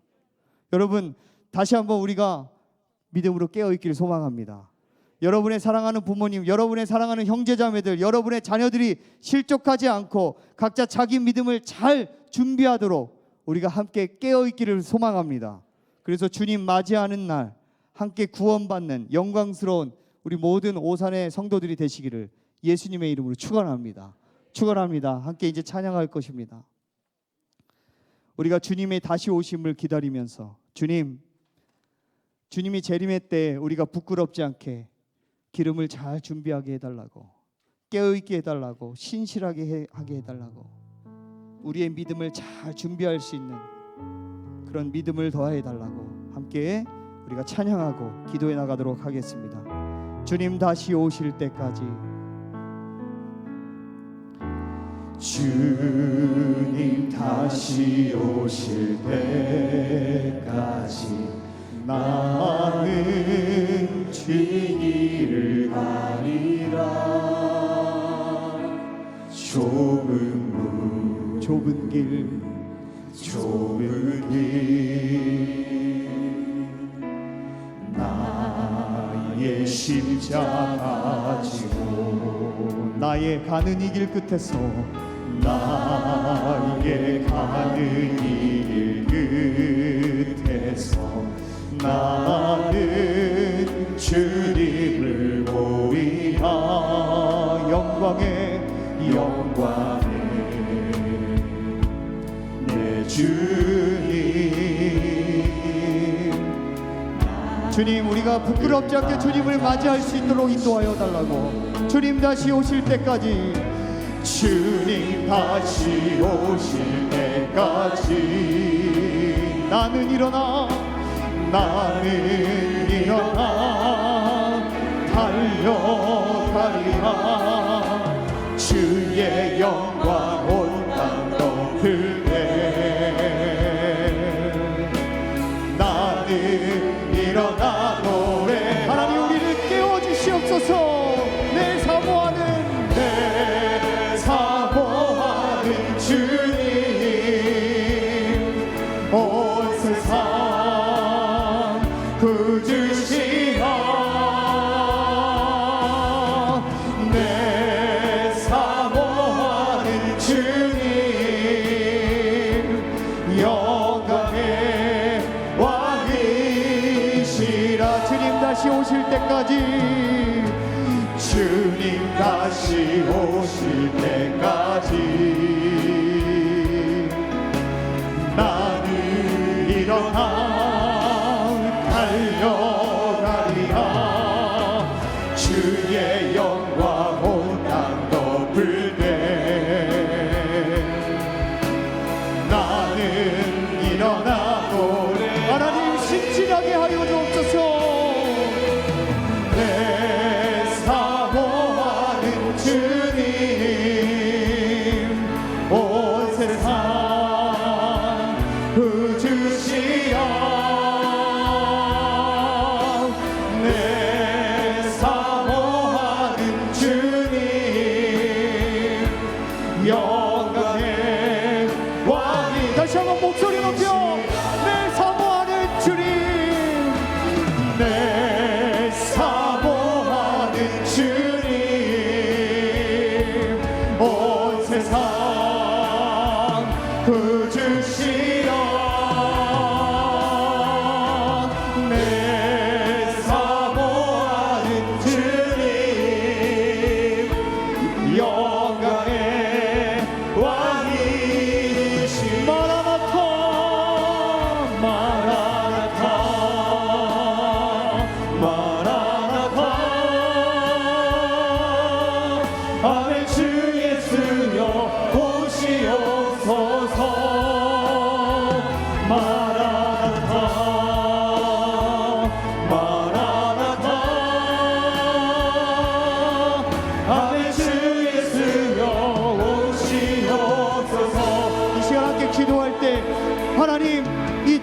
여러분, 다시 한번 우리가 믿음으로 깨어 있기를 소망합니다. 여러분의 사랑하는 부모님, 여러분의 사랑하는 형제자매들, 여러분의 자녀들이 실족하지 않고 각자 자기 믿음을 잘 준비하도록 우리가 함께 깨어 있기를 소망합니다. 그래서 주님 맞이하는 날 함께 구원받는 영광스러운 우리 모든 오산의 성도들이 되시기를 예수님의 이름으로 축원합니다. 축원합니다. 함께 이제 찬양할 것입니다. 우리가 주님의 다시 오심을 기다리면서 주님이 재림의 때 우리가 부끄럽지 않게 기름을 잘 준비하게 해달라고, 깨어있게 해달라고, 신실하게 하게 해달라고, 우리의 믿음을 잘 준비할 수 있는 그런 믿음을 더해달라고 함께 우리가 찬양하고 기도해 나가도록 하겠습니다. 주님 다시 오실 때까지, 주님 다시 오실 때까지 나는 주님을 가리라. 좁은 길 나의 십자가 지고 나의 가는 이 길 끝에서 나의 가는 이 길 끝에서 나는 주님을 보이라. 영광의 내 주님, 우리가 부끄럽지 않게 주님을 맞이할 수 있도록 인도하여 달라고. 주님 다시 오실 때까지, 주님 다시 오실 때까지 나는 일어나 달려가리라. 주의 영광 온 땅 덮을때 나는 일어나 노래. 하나님, 우리를 깨워주시옵소서. 내 사모하는 주님, 온 세상 구주시라. 내 사모하는 주님, 영광의 왕이시라. 주님 다시 오실 때까지, 주님 다시 오실 때까지 나는 일어나 달려가리라. 주의 영광 온 땅 덮을때 나는 일어나 노래. 하나님 신실하게 하여 주옵소서. 주님, 온 세상 구주시여. 내 사모하는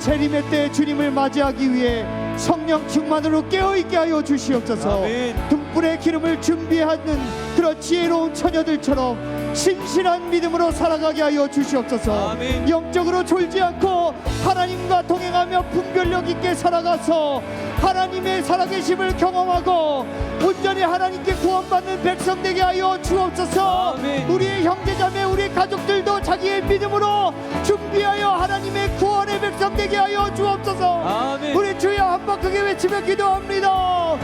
재림의 때 주님을 맞이하기 위해 성령 충만으로 깨어있게 하여 주시옵소서. 아멘. 등불의 기름을 준비하는 그런 지혜로운 처녀들처럼 신실한 믿음으로 살아가게 하여 주시옵소서. 아멘. 영적으로 졸지 않고 하나님과 동행하며 분별력 있게 살아가서 하나님의 살아계심을 경험하고 온전히 하나님께 구원받는 백성 되게 하여 주옵소서. 아멘. 우리의 형제자매 우리 가족들도 자기의 믿음으로 준비하여 하나님의 구원의 백성 되게 하여 주옵소서. 아멘. 우리 주여 한번 크게 외치며 기도합니다.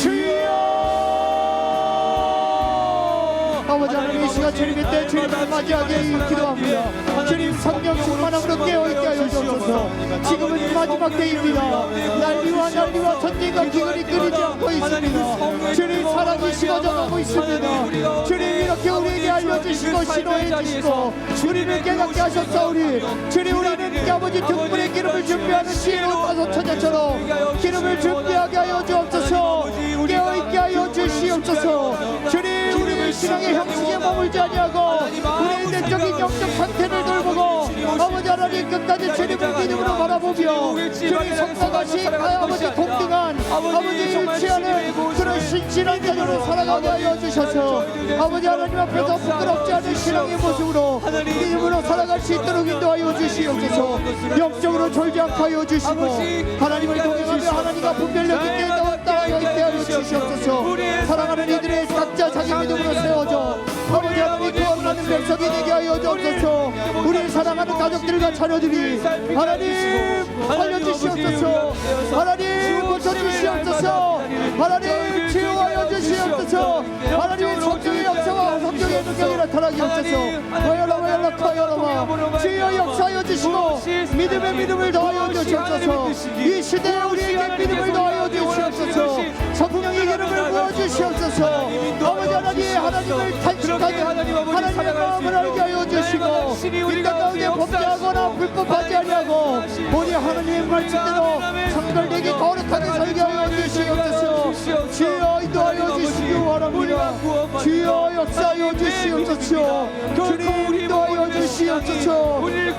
주여. 아버지 하나님 이 시간 주님의 때 주님을 맞이하게 기도합니다. 주님 성령 충만함으로 깨어있게 하여 주옵소서. 지금은 마지막 때입니다. 난리와 전쟁과 기근이 끊이지 않고 있습니다. 주님 사랑이 식어져가고 있습니다. 주님 이렇게 우리에게 알려주시고 신호해 주시고 우리를 깨닫게 하셨사오니 주님 우리는 아버지 등불의 기름을 준비하는 지혜로운 다섯 처녀처럼 기름을 준비하게 하여 주옵소서. 깨어있게 하여 주시옵소서. 주님 우리를 신앙의 형식에 머물지 아니하고 우리의 내적인 영적 상태를 돌보고 아버지 하나님 끝까지 주님을 믿음으로 바라보며 주님 성사가신 아버지 동등한 아버지 유치하는 그런 신실한 자녀로 살아가게 하여 주셔서 아버지 하나님 앞에서 부끄럽지 않은 신앙의 모습으로 믿음으로 살아갈 수 있도록 인도하여 주시옵소서. 영적으로 졸지 않게 하여 주시고 하나님을 동행하며 하나님과 분별력 있게 따라가게 하여 주시옵소서. 사랑하는 이들의 각자 자기 믿음으로 세워져 아버지 하나님 구원받는 백성이 되게 하여 주옵소서. 우리 사랑하는 가족들과 자녀들이 하나님 살려주시옵소서. 하나님 고쳐주시옵소서. 하나님 치유하여 주시옵소서. 하나님 성령의 역사와 성령의 능력이 나타나게 하옵소서. 와열라와열라카열라마 주여 역사하여 주시고 믿음의 믿음을 더하여 주시옵소서. 이 시대에 우리에게 믿음을 더하여 주시옵소서. 성령의 기름을 부어주시옵소서. 아버지 하나님을 탄식하는 하나님의 마음을 알게 하여 주시고 인간 가운데 범죄하거나 불법하지 아니하고 우리 하나님의 말씀대로 성결되게 거룩하게 살게 하여 주시옵소서. 주여 인도하여 주시기 바랍니다. 주여 역사하여 주시옵소서. 주님 인도하여 주시옵소서.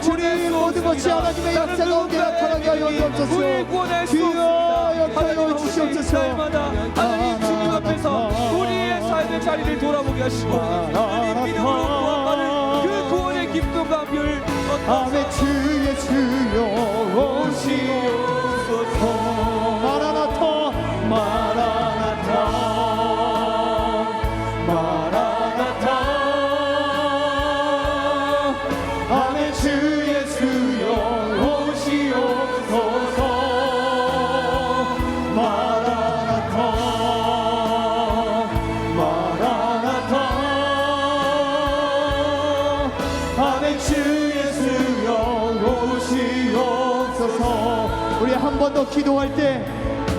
주님 모든 것이 하나님의 역사 가운데 나타나게 하여 주옵소서. 주여 역사하여 주시옵소서. 하나님 주님 앞에서 우리의 삶의 자리를 돌아보게 하시고 하나님 믿음으로 구원받는 그 구원의 기쁨과 별 아멘. 주 예수여 오시옵소서. 마라나타 마라나타 마라나타 아멘. 주 예수여 오시옵소서. 마라나타 마라나타 아멘. 주 예수여 오시옵소서. 우리 한 번 더 기도할 때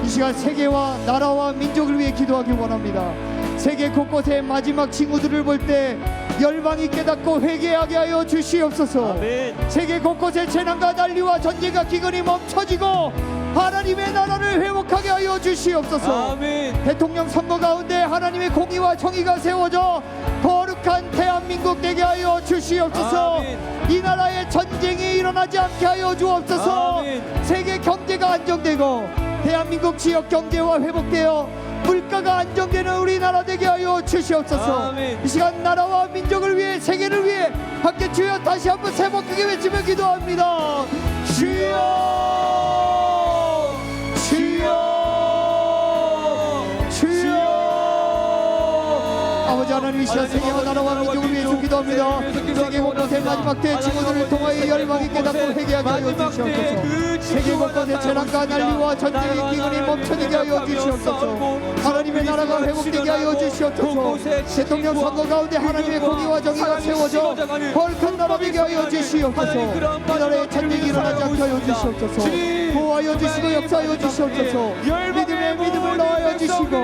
이 시간 세계와 나라와 민족을 위해 기도하기 원합니다. 세계 곳곳의 마지막 징후들을 볼 때 열방이 깨닫고 회개하게 하여 주시옵소서. 아멘. 세계 곳곳의 재난과 난리와 전쟁과 기근이 멈춰지고 하나님의 나라를 회복하게 하여 주시옵소서. 아멘. 대통령 선거 가운데 하나님의 공의와 정의가 세워져 거룩한 대한민국 되게 하여 주시옵소서. 아멘. 이 나라에 전쟁이 일어나지 않게 하여 주옵소서. 아멘. 세계 경제가 안정되고 대한민국 지역 경제와 회복되어 물가가 안정되는 우리나라 되게 하여 주시옵소서. 아멘. 이 시간 나라와 민족을 위해 세계를 위해 함께 주여 다시 한번 세 번 크게 외치며 기도합니다. 주여 주여 주여. 아버지 하나님 이 시간 세계와 나라와 민족을 위해서 기도합니다. 세계 곳곳의 마지막 때 친구들을 통하여 열방이 깨닫고 회개하게 하여 주시옵소서. 세계 곳곳의 재난과 난리와 전쟁의 기근이 멈춰지게 하여 주시옵소서. 하나님의 나라가 회복되게 하여 주시옵소서. 대통령 선거 가운데 하나님의 공의와 정의가 세워져 거룩한 나라 되게 하여 주시옵소서. 이 나라에 전쟁이 일어나지 않게 하여 주시옵소서. 보호하여 주시고 역사하여 주시옵소서. 믿음의 믿음을 넣어여 주시고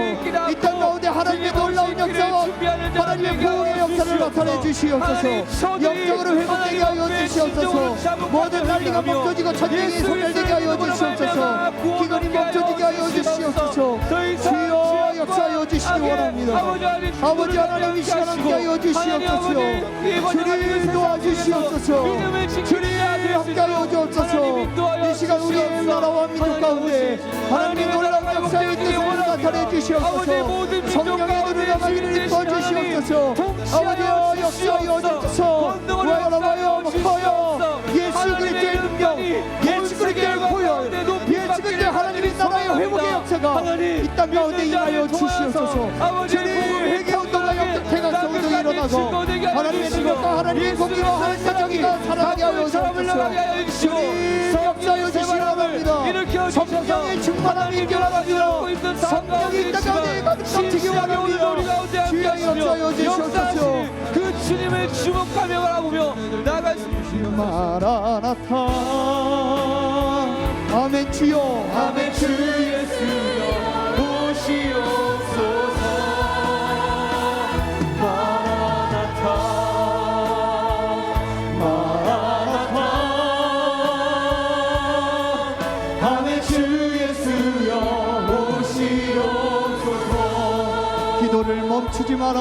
이 땅 가운데 하나님의 놀라운 역사와 하나님의 보호의 역사를 나타내 주시옵소서. 영적으로 회복되게 하여 주시옵소서. 모든 난리가 멈춰지고 전쟁이 소멸되게 하여 주시옵소서. 기근이 멈춰지게 하여 주시옵소서. 주여 역사하여 주시고 원합니다. 아버지 하나님 아버지 하나님 이 시간 함께하여 주시옵소서. 주님 도와주시옵소서. 주님 함께하여 주옵소서. 이 시간 우리의 나라와 민족 가운데 하나님의 놀라운 역사의 뜻을 나타내 주시옵소서. 성령의 눈을 감기를 입어주시옵소서. 아버지여 역사여 주옵소서. 구하여 먹어요. 예수 그리스도의 능력, 예수 그리스도의 고열, 예수 그리스도의 하나님의 나라의 회복의 역사가 이 땅 가운데 임하여 주시옵소서. 주님 회개운동과 역대가 운동이 일어나서 하나님의 능력과 하나님의 공의와 하나님의 정의가 살아나게 하여 주옵소서. 주님 역사여 주시기 바랍니다. 성령의 충만함이 일어나며 성령이 이 땅 가운데 가득 넘치기 원합니다. 주여 역사여 주시옵소서. 그 주님을 주목하며 바라보며 나아갈 수 마라나타 아멘 주여 아멘 주 예수여 오시옵소서. 마라나타 마라나타 아멘 주 예수여 오시옵소서. 기도를 멈추지 마라.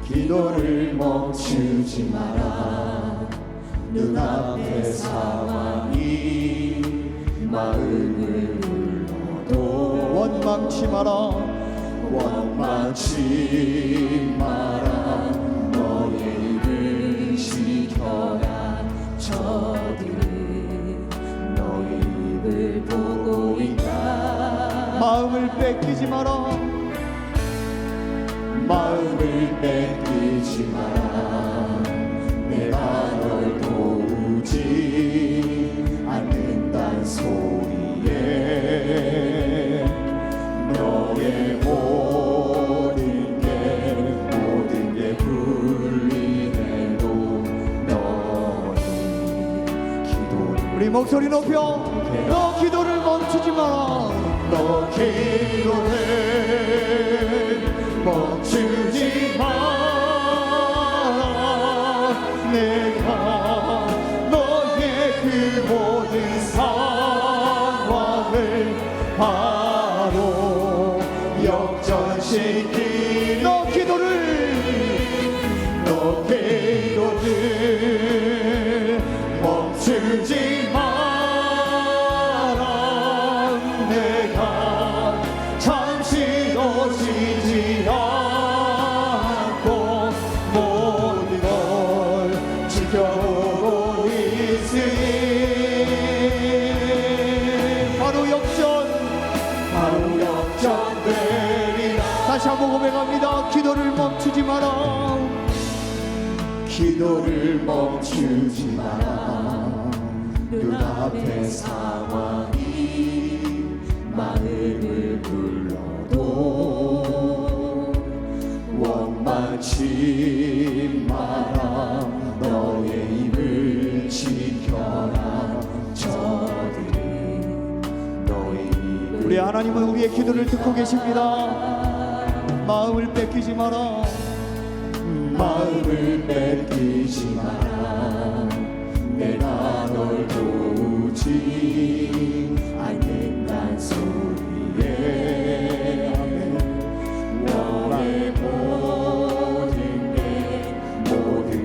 기도를 멈추지 마라. 눈앞의 상황이 마음을 불러도 원망치 마라. 원망치 마라. 너의 입을 지켜라. 저들은 너의 입을 보고 있다. 마음을 뺏기지 마라. 마음을 뺏기지 마라. 내가 널 도우지 않는단 소리에 너의 모든 게 불리해도 너의 기도를 우리 목소리 높여 너 기도를 멈추지 마라. 너 기도를 멈추지 마라. 내가 너의 그 모든 상황을 바로 역전시키 너 기도를 멈추지 마라. 내가 잠시도 쉬지 않고 모든 걸 지켜보고 있으니 바로 역전되리라. 다시 한번 고백합니다. 기도를 멈추지 마라. 기도를 멈추지 마라. 눈앞의 상황이 마음을 불러도 원망치 마라. 너의 입을 지켜라. 저들은 너의 입을 우리 하나님은 우리의 기도를 듣고 계십니다. 마음을 뺏기지 마라. 마음을 뺏기지 마라. 내가 널 도우지 않는단 소리에 너의 모든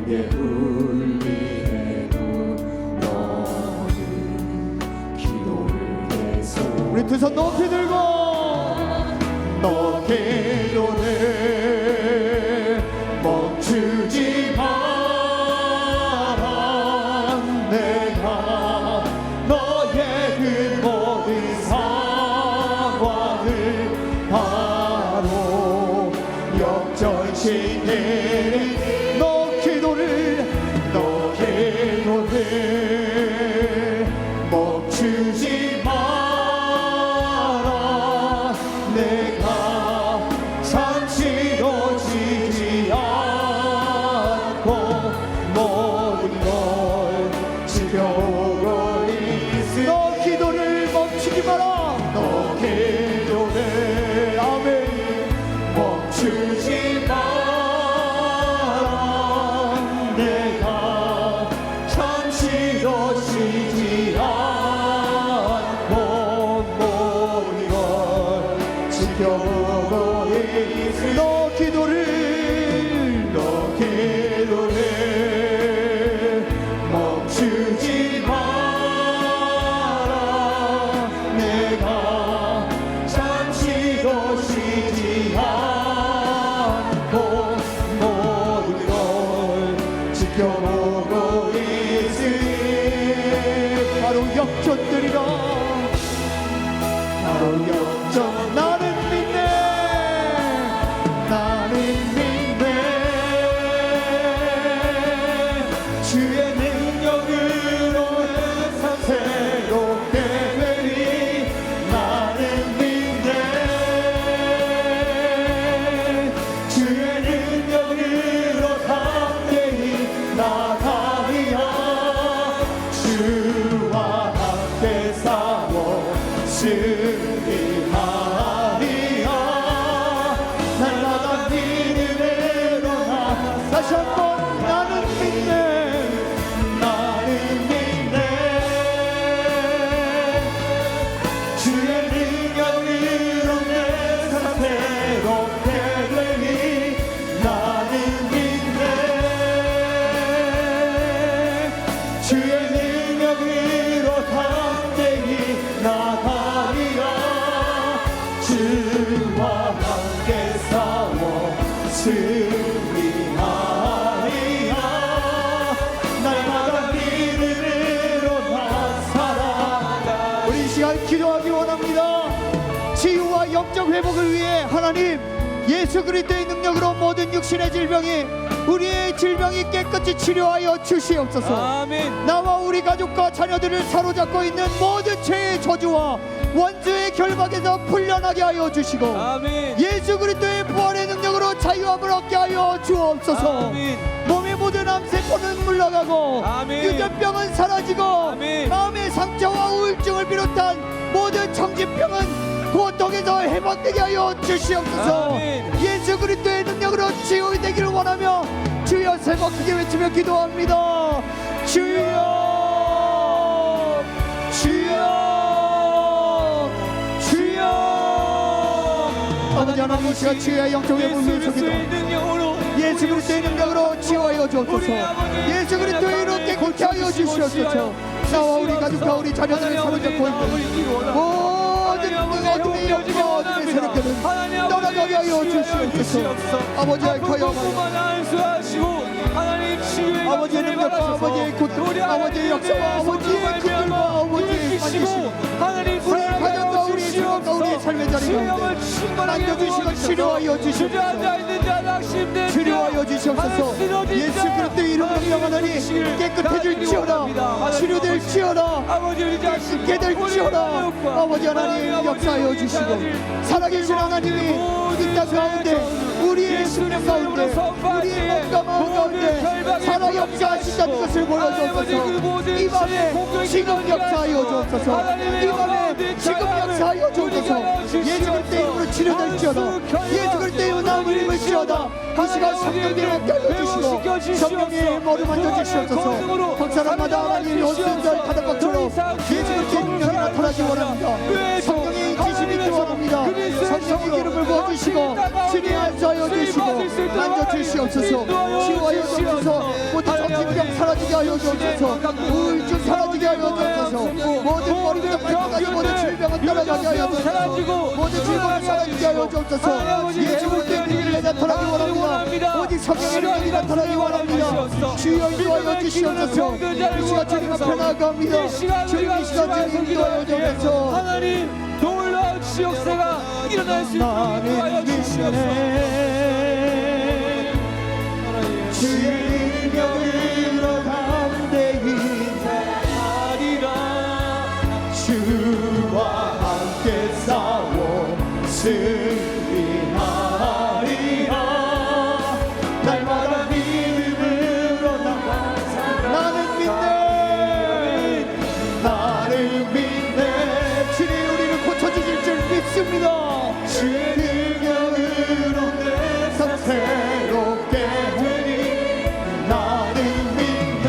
게 불리해도 너는 기도를 계속 우리 두 손 높이 들고 너 기도를 멈추지 마라. 내가 너의 그 모든 상황을 바로 역전시키니 너 기도를 멈추지 마라. 내가 잠시도 지켜보고 있으니 너 기도를 너 기도를 멈추지 마라. 내가 잠시도 쉬지 않고 모든 걸 지켜보고 있으니 바로 역전되리라. 바로 역전. 나는 믿네. 나는 믿네. 주의 능력으로 내 삶 새롭게 되리. 나는 믿네. 주의 능력으로 담대히 나가리라. 주와 함께 싸워 승리하리라. 날마다 믿음으로 나 다시 한번 나는 믿네. 나는 믿네. 주의 능력으로 내 삶 새롭게 되리. 나는 믿네. 주의 능력으로 담대히 나가리라. 주와 함께 싸워 승리하리라. 날마다 믿음으로 나 살아가. 우리 이 시간 기도하기 원합니다. 치유와 영적 회복을 위해 하나님 예수 그리스도의 능력으로 모든 육신의 질병이 우리의 질병이 깨끗이 치료하여 주시옵소서. 아멘. 나와 우리 가족과 자녀들을 사로잡고 있는 모든 죄의 저주와 원수의 결박에서 풀려나게 하여 주시고 아멘. 예수 그리스도의 부활의 능력으로 자유함을 얻게 하여 주옵소서. 아멘. 몸의 모든 암세포는 물러가고 아멘. 유전병은 사라지고 아멘. 마음의 상처와 우울증을 비롯한 모든 정신병은 고통에서 해방되게 하여 주시옵소서. 아멘. 예수 그리스도의 능력으로 치유가 되기를 원하며 주여 세 번 크게 외치며 기도합니다. 주여 주여 주여. 아버지 하나님 이 시간 치유의 영적 회복을 위해서 능력으로 예수 그리스도의 능력으로 치유하여 주옵소서. 예수 그리스도의 이름으로 깨끗게 하여 주시옵소서. 나와 우리 가족과 우리 자녀들을 사로잡고 있는 모든 어둠의 영과 어둠의 세력들은 떠나가게 하여 주시옵소서. 아버지 하여 아버지의 능력과 아버지의 고통, 아버지의 역사와 아버지의 기쁨과 아버지의 반기심, 우리 가정과 우리 생각과 우리의 삶의 자리 가운데 만져주시고 치료하여 주시옵소서. 치료하여 주시옵소서. 예수 그리스도의 이름으로 명하노니 깨끗해질지어다. 치료될지어다. 깨끗해질지어다. 아버지 하나님 역사하여 주시고 살아계신 하나님이 이 땅 가운데 우리의 심령 가운데 우리의 몸과 마음 가운데 살아 역사하신다는 것을 보여주옵소서. 이 밤에 지금 역사하여 주옵소서. 이 밤에 지금 역사하여 주옵소서. 예수 그리스도의 이름으로 치료될지어다. 예수 그리스도의 이름으로 나음을 입을지어다. 이 시간 성령님을 깨워주시고 성령의 머리 만져주시옵소서. 각 사람마다 하나님의 온순절 바닷가처럼 예수 그리스도의 능력이 나타나기 원합니다. 성령의 인기심이 있기 원합니다. 성령의 기름을 부어주시고 치료하여 주시고 만져주시옵소서. 치유하여 주옵소서. 모든 정신병 사라지게 하여 주옵소서. 우울증 사라지게 하여 주옵소서. 모든 머리부터 발끝까지 모든 질병은 떠나가게 하여 주옵소서. 모든 질병을 사라지게 하여 주옵소서. 예수 그리스도의 능력이 나타나기 원합니다. 오직 성령의 능력이 나타나기 원합니다. 주여 인도하여 주시옵소서. 이 시간 주님 앞에 나아갑니다. 주님 이 시간 주님 인도하여 주옵소서. 하나님 놀라운 역사가 일어날 수 있도록 인도하여 주시옵소서. 주의 능력으로 담대히 하리라. 주와 함께 싸워 승리하리라. 날마다 믿음으로 나는 믿네. 나는 믿네. 주님 우리를 고쳐주실 줄 믿습니다. 주의 능력으로 내 삶 새롭게 되리. 나는 믿네.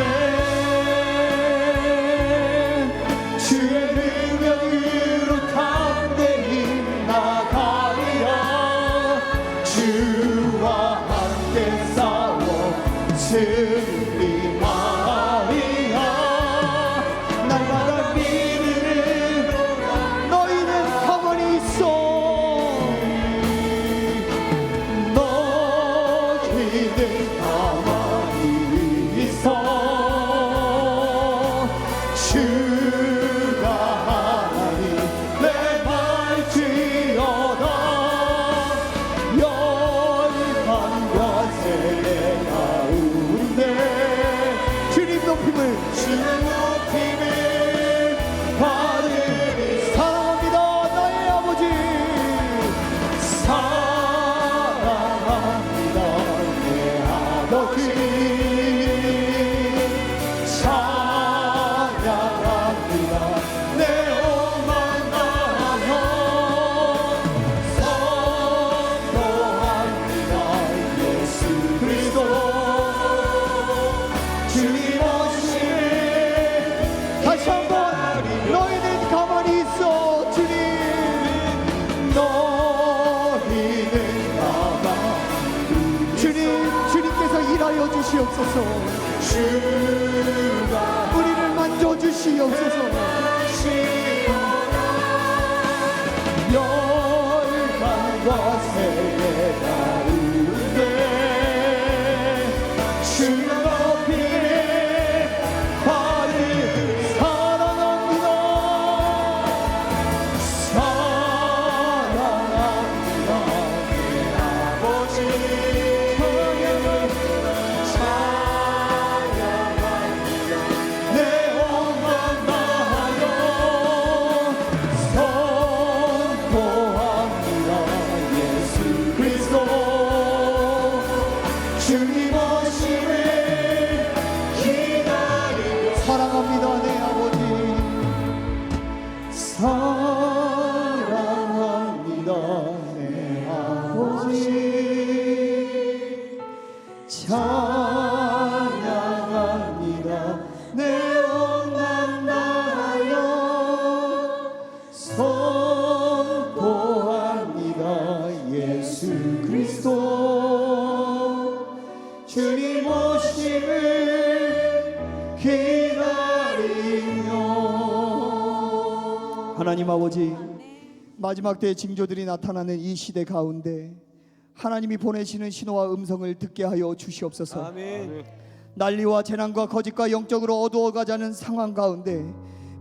주의 능력으로 담대히 나가리라. 주시옵소서. 우리를 만져 주시옵소서. 열방과 세계 가운데 주님 높이 하늘 사랑합니다. 사랑합니다. 내 아버지 내 영광 나여 선포합니다. 예수 그리스도 주님 오심을 기다리며 사랑합니다. 내 아버지 사랑합니다. 내 아버지 찬양합니다. 내 영광 나여 선포합니다. 예수 그리스도 주님 오심을 기다리며. 하나님 아버지, 마지막 때의 징조들이 나타나는 이 시대 가운데 하나님이 보내시는 신호와 음성을 듣게 하여 주시옵소서. 아멘. 난리와 재난과 거짓과 영적으로 어두워가자는 상황 가운데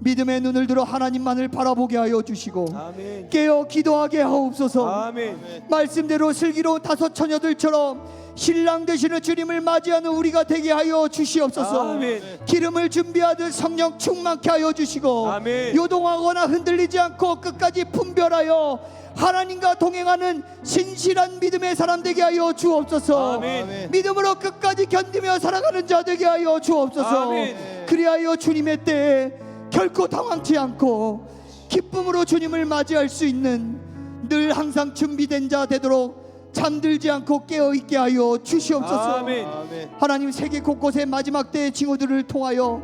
믿음의 눈을 들어 하나님만을 바라보게 하여 주시고 아멘. 깨어 기도하게 하옵소서. 아멘. 말씀대로 슬기로운 다섯 처녀들처럼 신랑 되시는 주님을 맞이하는 우리가 되게 하여 주시옵소서. 아멘. 기름을 준비하듯 성령 충만케 하여 주시고 아멘. 요동하거나 흔들리지 않고 끝까지 분별하여 하나님과 동행하는 신실한 믿음의 사람 되게 하여 주옵소서. 아멘. 믿음으로 끝까지 견디며 살아가는 자 되게 하여 주옵소서. 아멘. 그리하여 주님의 때에 결코 당황치 않고 기쁨으로 주님을 맞이할 수 있는 늘 항상 준비된 자 되도록 잠들지 않고 깨어있게 하여 주시옵소서. 아멘. 하나님, 세계 곳곳의 마지막 때의 징후들을 통하여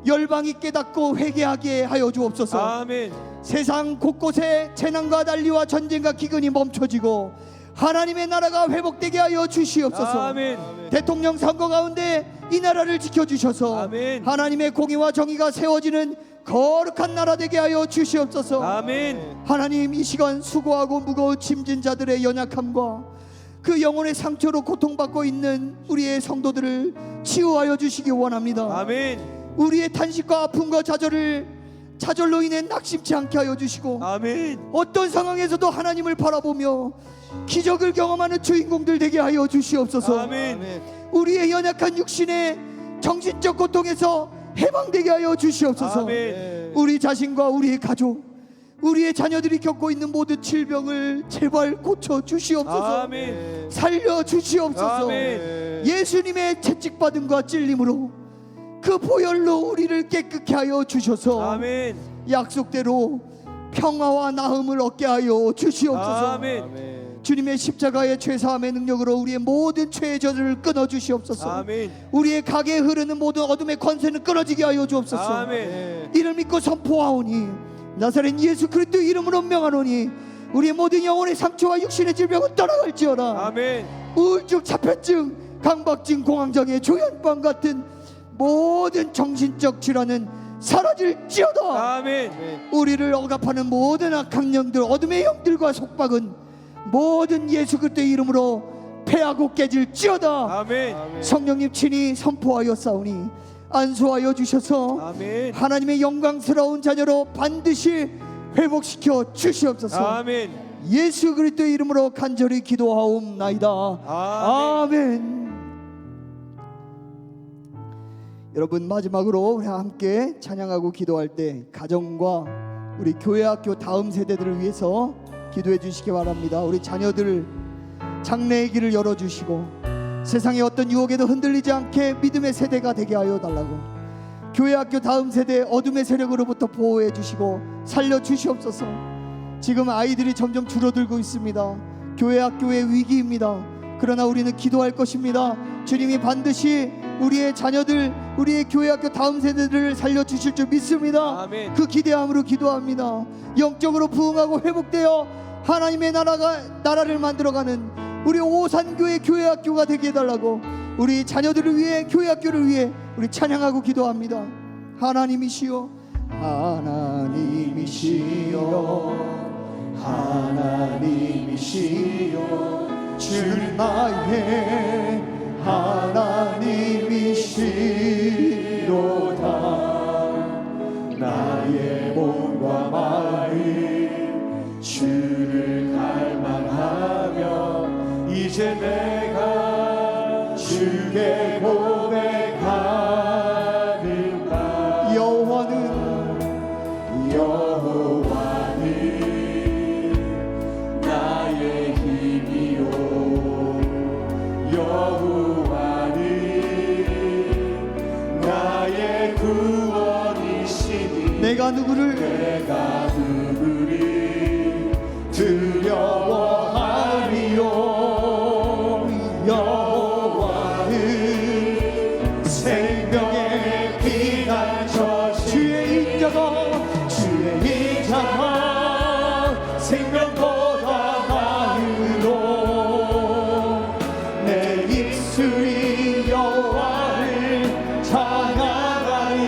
열방이 깨닫고 회개하게 하여 주옵소서. 아멘. 세상 곳곳에 재난과 난리와 전쟁과 기근이 멈춰지고 하나님의 나라가 회복되게 하여 주시옵소서. 아멘. 대통령 선거 가운데 이 나라를 지켜주셔서 아멘. 하나님의 공의와 정의가 세워지는 거룩한 나라 되게 하여 주시옵소서. 아멘. 하나님, 이 시간 수고하고 무거운 짐진 자들의 연약함과 그 영혼의 상처로 고통받고 있는 우리의 성도들을 치유하여 주시기 원합니다. 아멘. 우리의 탄식과 아픔과 좌절로 인해 낙심치 않게 하여 주시고 아멘. 어떤 상황에서도 하나님을 바라보며 기적을 경험하는 주인공들 되게 하여 주시옵소서. 아멘. 우리의 연약한 육신의 정신적 고통에서 해방되게 하여 주시옵소서. 아멘. 우리 자신과 우리의 가족, 우리의 자녀들이 겪고 있는 모든 질병을 제발 고쳐 주시옵소서. 아멘. 살려 주시옵소서. 아멘. 예수님의 채찍받음과 찔림으로 그 보혈로 우리를 깨끗게 하여 주셔서 아멘. 약속대로 평화와 나음을 얻게 하여 주시옵소서. 아멘. 주님의 십자가의 죄사함의 능력으로 우리의 모든 죄의 저주를 끊어 주시옵소서. 아멘. 우리의 가게에 흐르는 모든 어둠의 권세는 끊어지게 하여 주옵소서. 아멘. 이를 믿고 선포하오니 나사렛 예수 그리스도 이름으로 명하노니 우리의 모든 영혼의 상처와 육신의 질병은 떠나갈지어다. 아멘. 우울증, 자폐증, 강박증, 공황장애, 조현병 같은 모든 정신적 질환은 사라질지어다. 아멘. 우리를 억압하는 모든 악한 영들, 어둠의 영들과 속박은 모든 예수 그리스도의 이름으로 패하고 깨질지어다. 아멘. 성령님 친히 선포하여 싸우니 안수하여 주셔서 아멘. 하나님의 영광스러운 자녀로 반드시 회복시켜 주시옵소서. 아멘. 예수 그리스도의 이름으로 간절히 기도하옵나이다. 아멘. 여러분, 마지막으로 우리 함께 찬양하고 기도할 때 가정과 우리 교회 학교 다음 세대들을 위해서 기도해 주시기 바랍니다. 우리 자녀들 장래의 길을 열어주시고 세상의 어떤 유혹에도 흔들리지 않게 믿음의 세대가 되게 하여 달라고, 교회 학교 다음 세대 어둠의 세력으로부터 보호해 주시고 살려 주시옵소서. 지금 아이들이 점점 줄어들고 있습니다. 교회 학교의 위기입니다. 그러나 우리는 기도할 것입니다. 주님이 반드시 우리의 자녀들, 우리의 교회 학교 다음 세대들을 살려주실 줄 믿습니다. 아멘. 그 기대함으로 기도합니다. 영적으로 부흥하고 회복되어 하나님의 나라를 만들어가는 우리 오산교회 교회 학교가 되게 해달라고, 우리 자녀들을 위해, 교회 학교를 위해 우리 찬양하고 기도합니다. 하나님이시여, 하나님이시여, 하나님이시여, 주는 나의 하나님이시로다. 나의 몸과 마음 주를 갈망하며 이제 내가 주께 고백하는 바. 여호와는 나의 힘이요, 여호와는 나의 구원이시니 내가 누구를 두려워하리요. 여호와는 생명의 피난처, 주의 인자가 생명보다 나으로. 내 입술이 여호와를 찬양하리.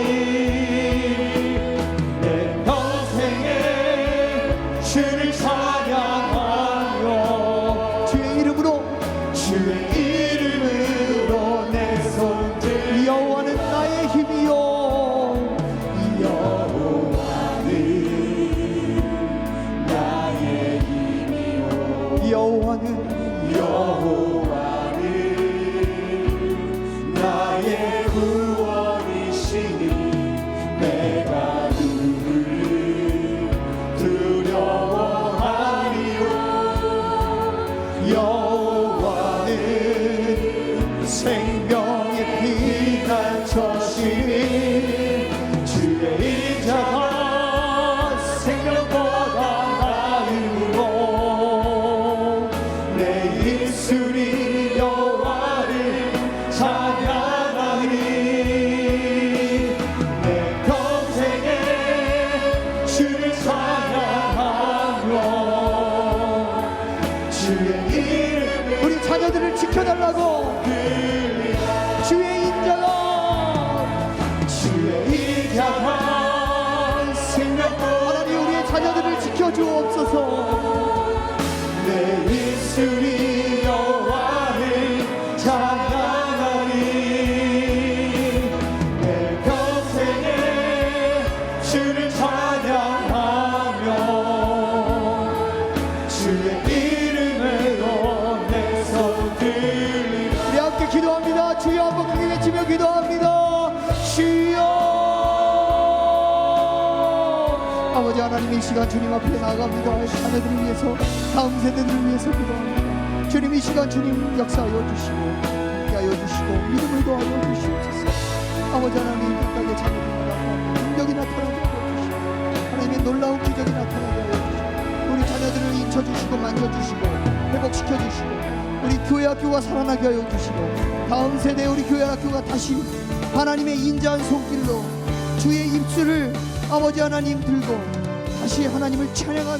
내 평생에 주를 찬양하며 주의 이름으로 내 손들. 여호와는 나의 힘이요, 여호와는 나의 힘이요, 여호와는 나의 구원이시니 내가 누구를 두려워하리요. 여호와는 생명의 피난처시니 주의 인자가 생명보다 나으로. 내 입술이 여호와를 찬양하리. 내 평생에 주를 찬양하며 주의 이름을 우리 자녀들을 지켜달라고. 주의 인자가 생명보다 하나님 우리의 자녀들을 지켜주옵소서. 내 입술이 여호와를 찬양하리. 내 평생에 주를 찬양하며 주의 이름으로 내 손 들리. 우리 함께 기도합니다. 주여 한번 크게 외치며 기도합니다. 주여. 아버지 하나님, 이 시간 주님 앞에 나아갑니다. 자녀들을 위해서, 다음 세대들을 위해서 기도합니다. 주님, 이 시간 주님 역사하여 주시고 함께하여 주시고 믿음을 더하여 주시옵소서. 아버지 하나님, 각각의 자녀들마다 능력이 나타나게 하여 주시고 하나님의 놀라운 기적이 나타나게 하여 주시고 우리 자녀들을 인쳐주시고 만져주시고 회복시켜주시고 우리 교회 학교가 살아나게 하여 주시고 다음 세대 우리 교회 학교가 다시 하나님의 인자한 손길로 주의 입술을 아버지 하나님 들고 다시 하나님을 찬양하며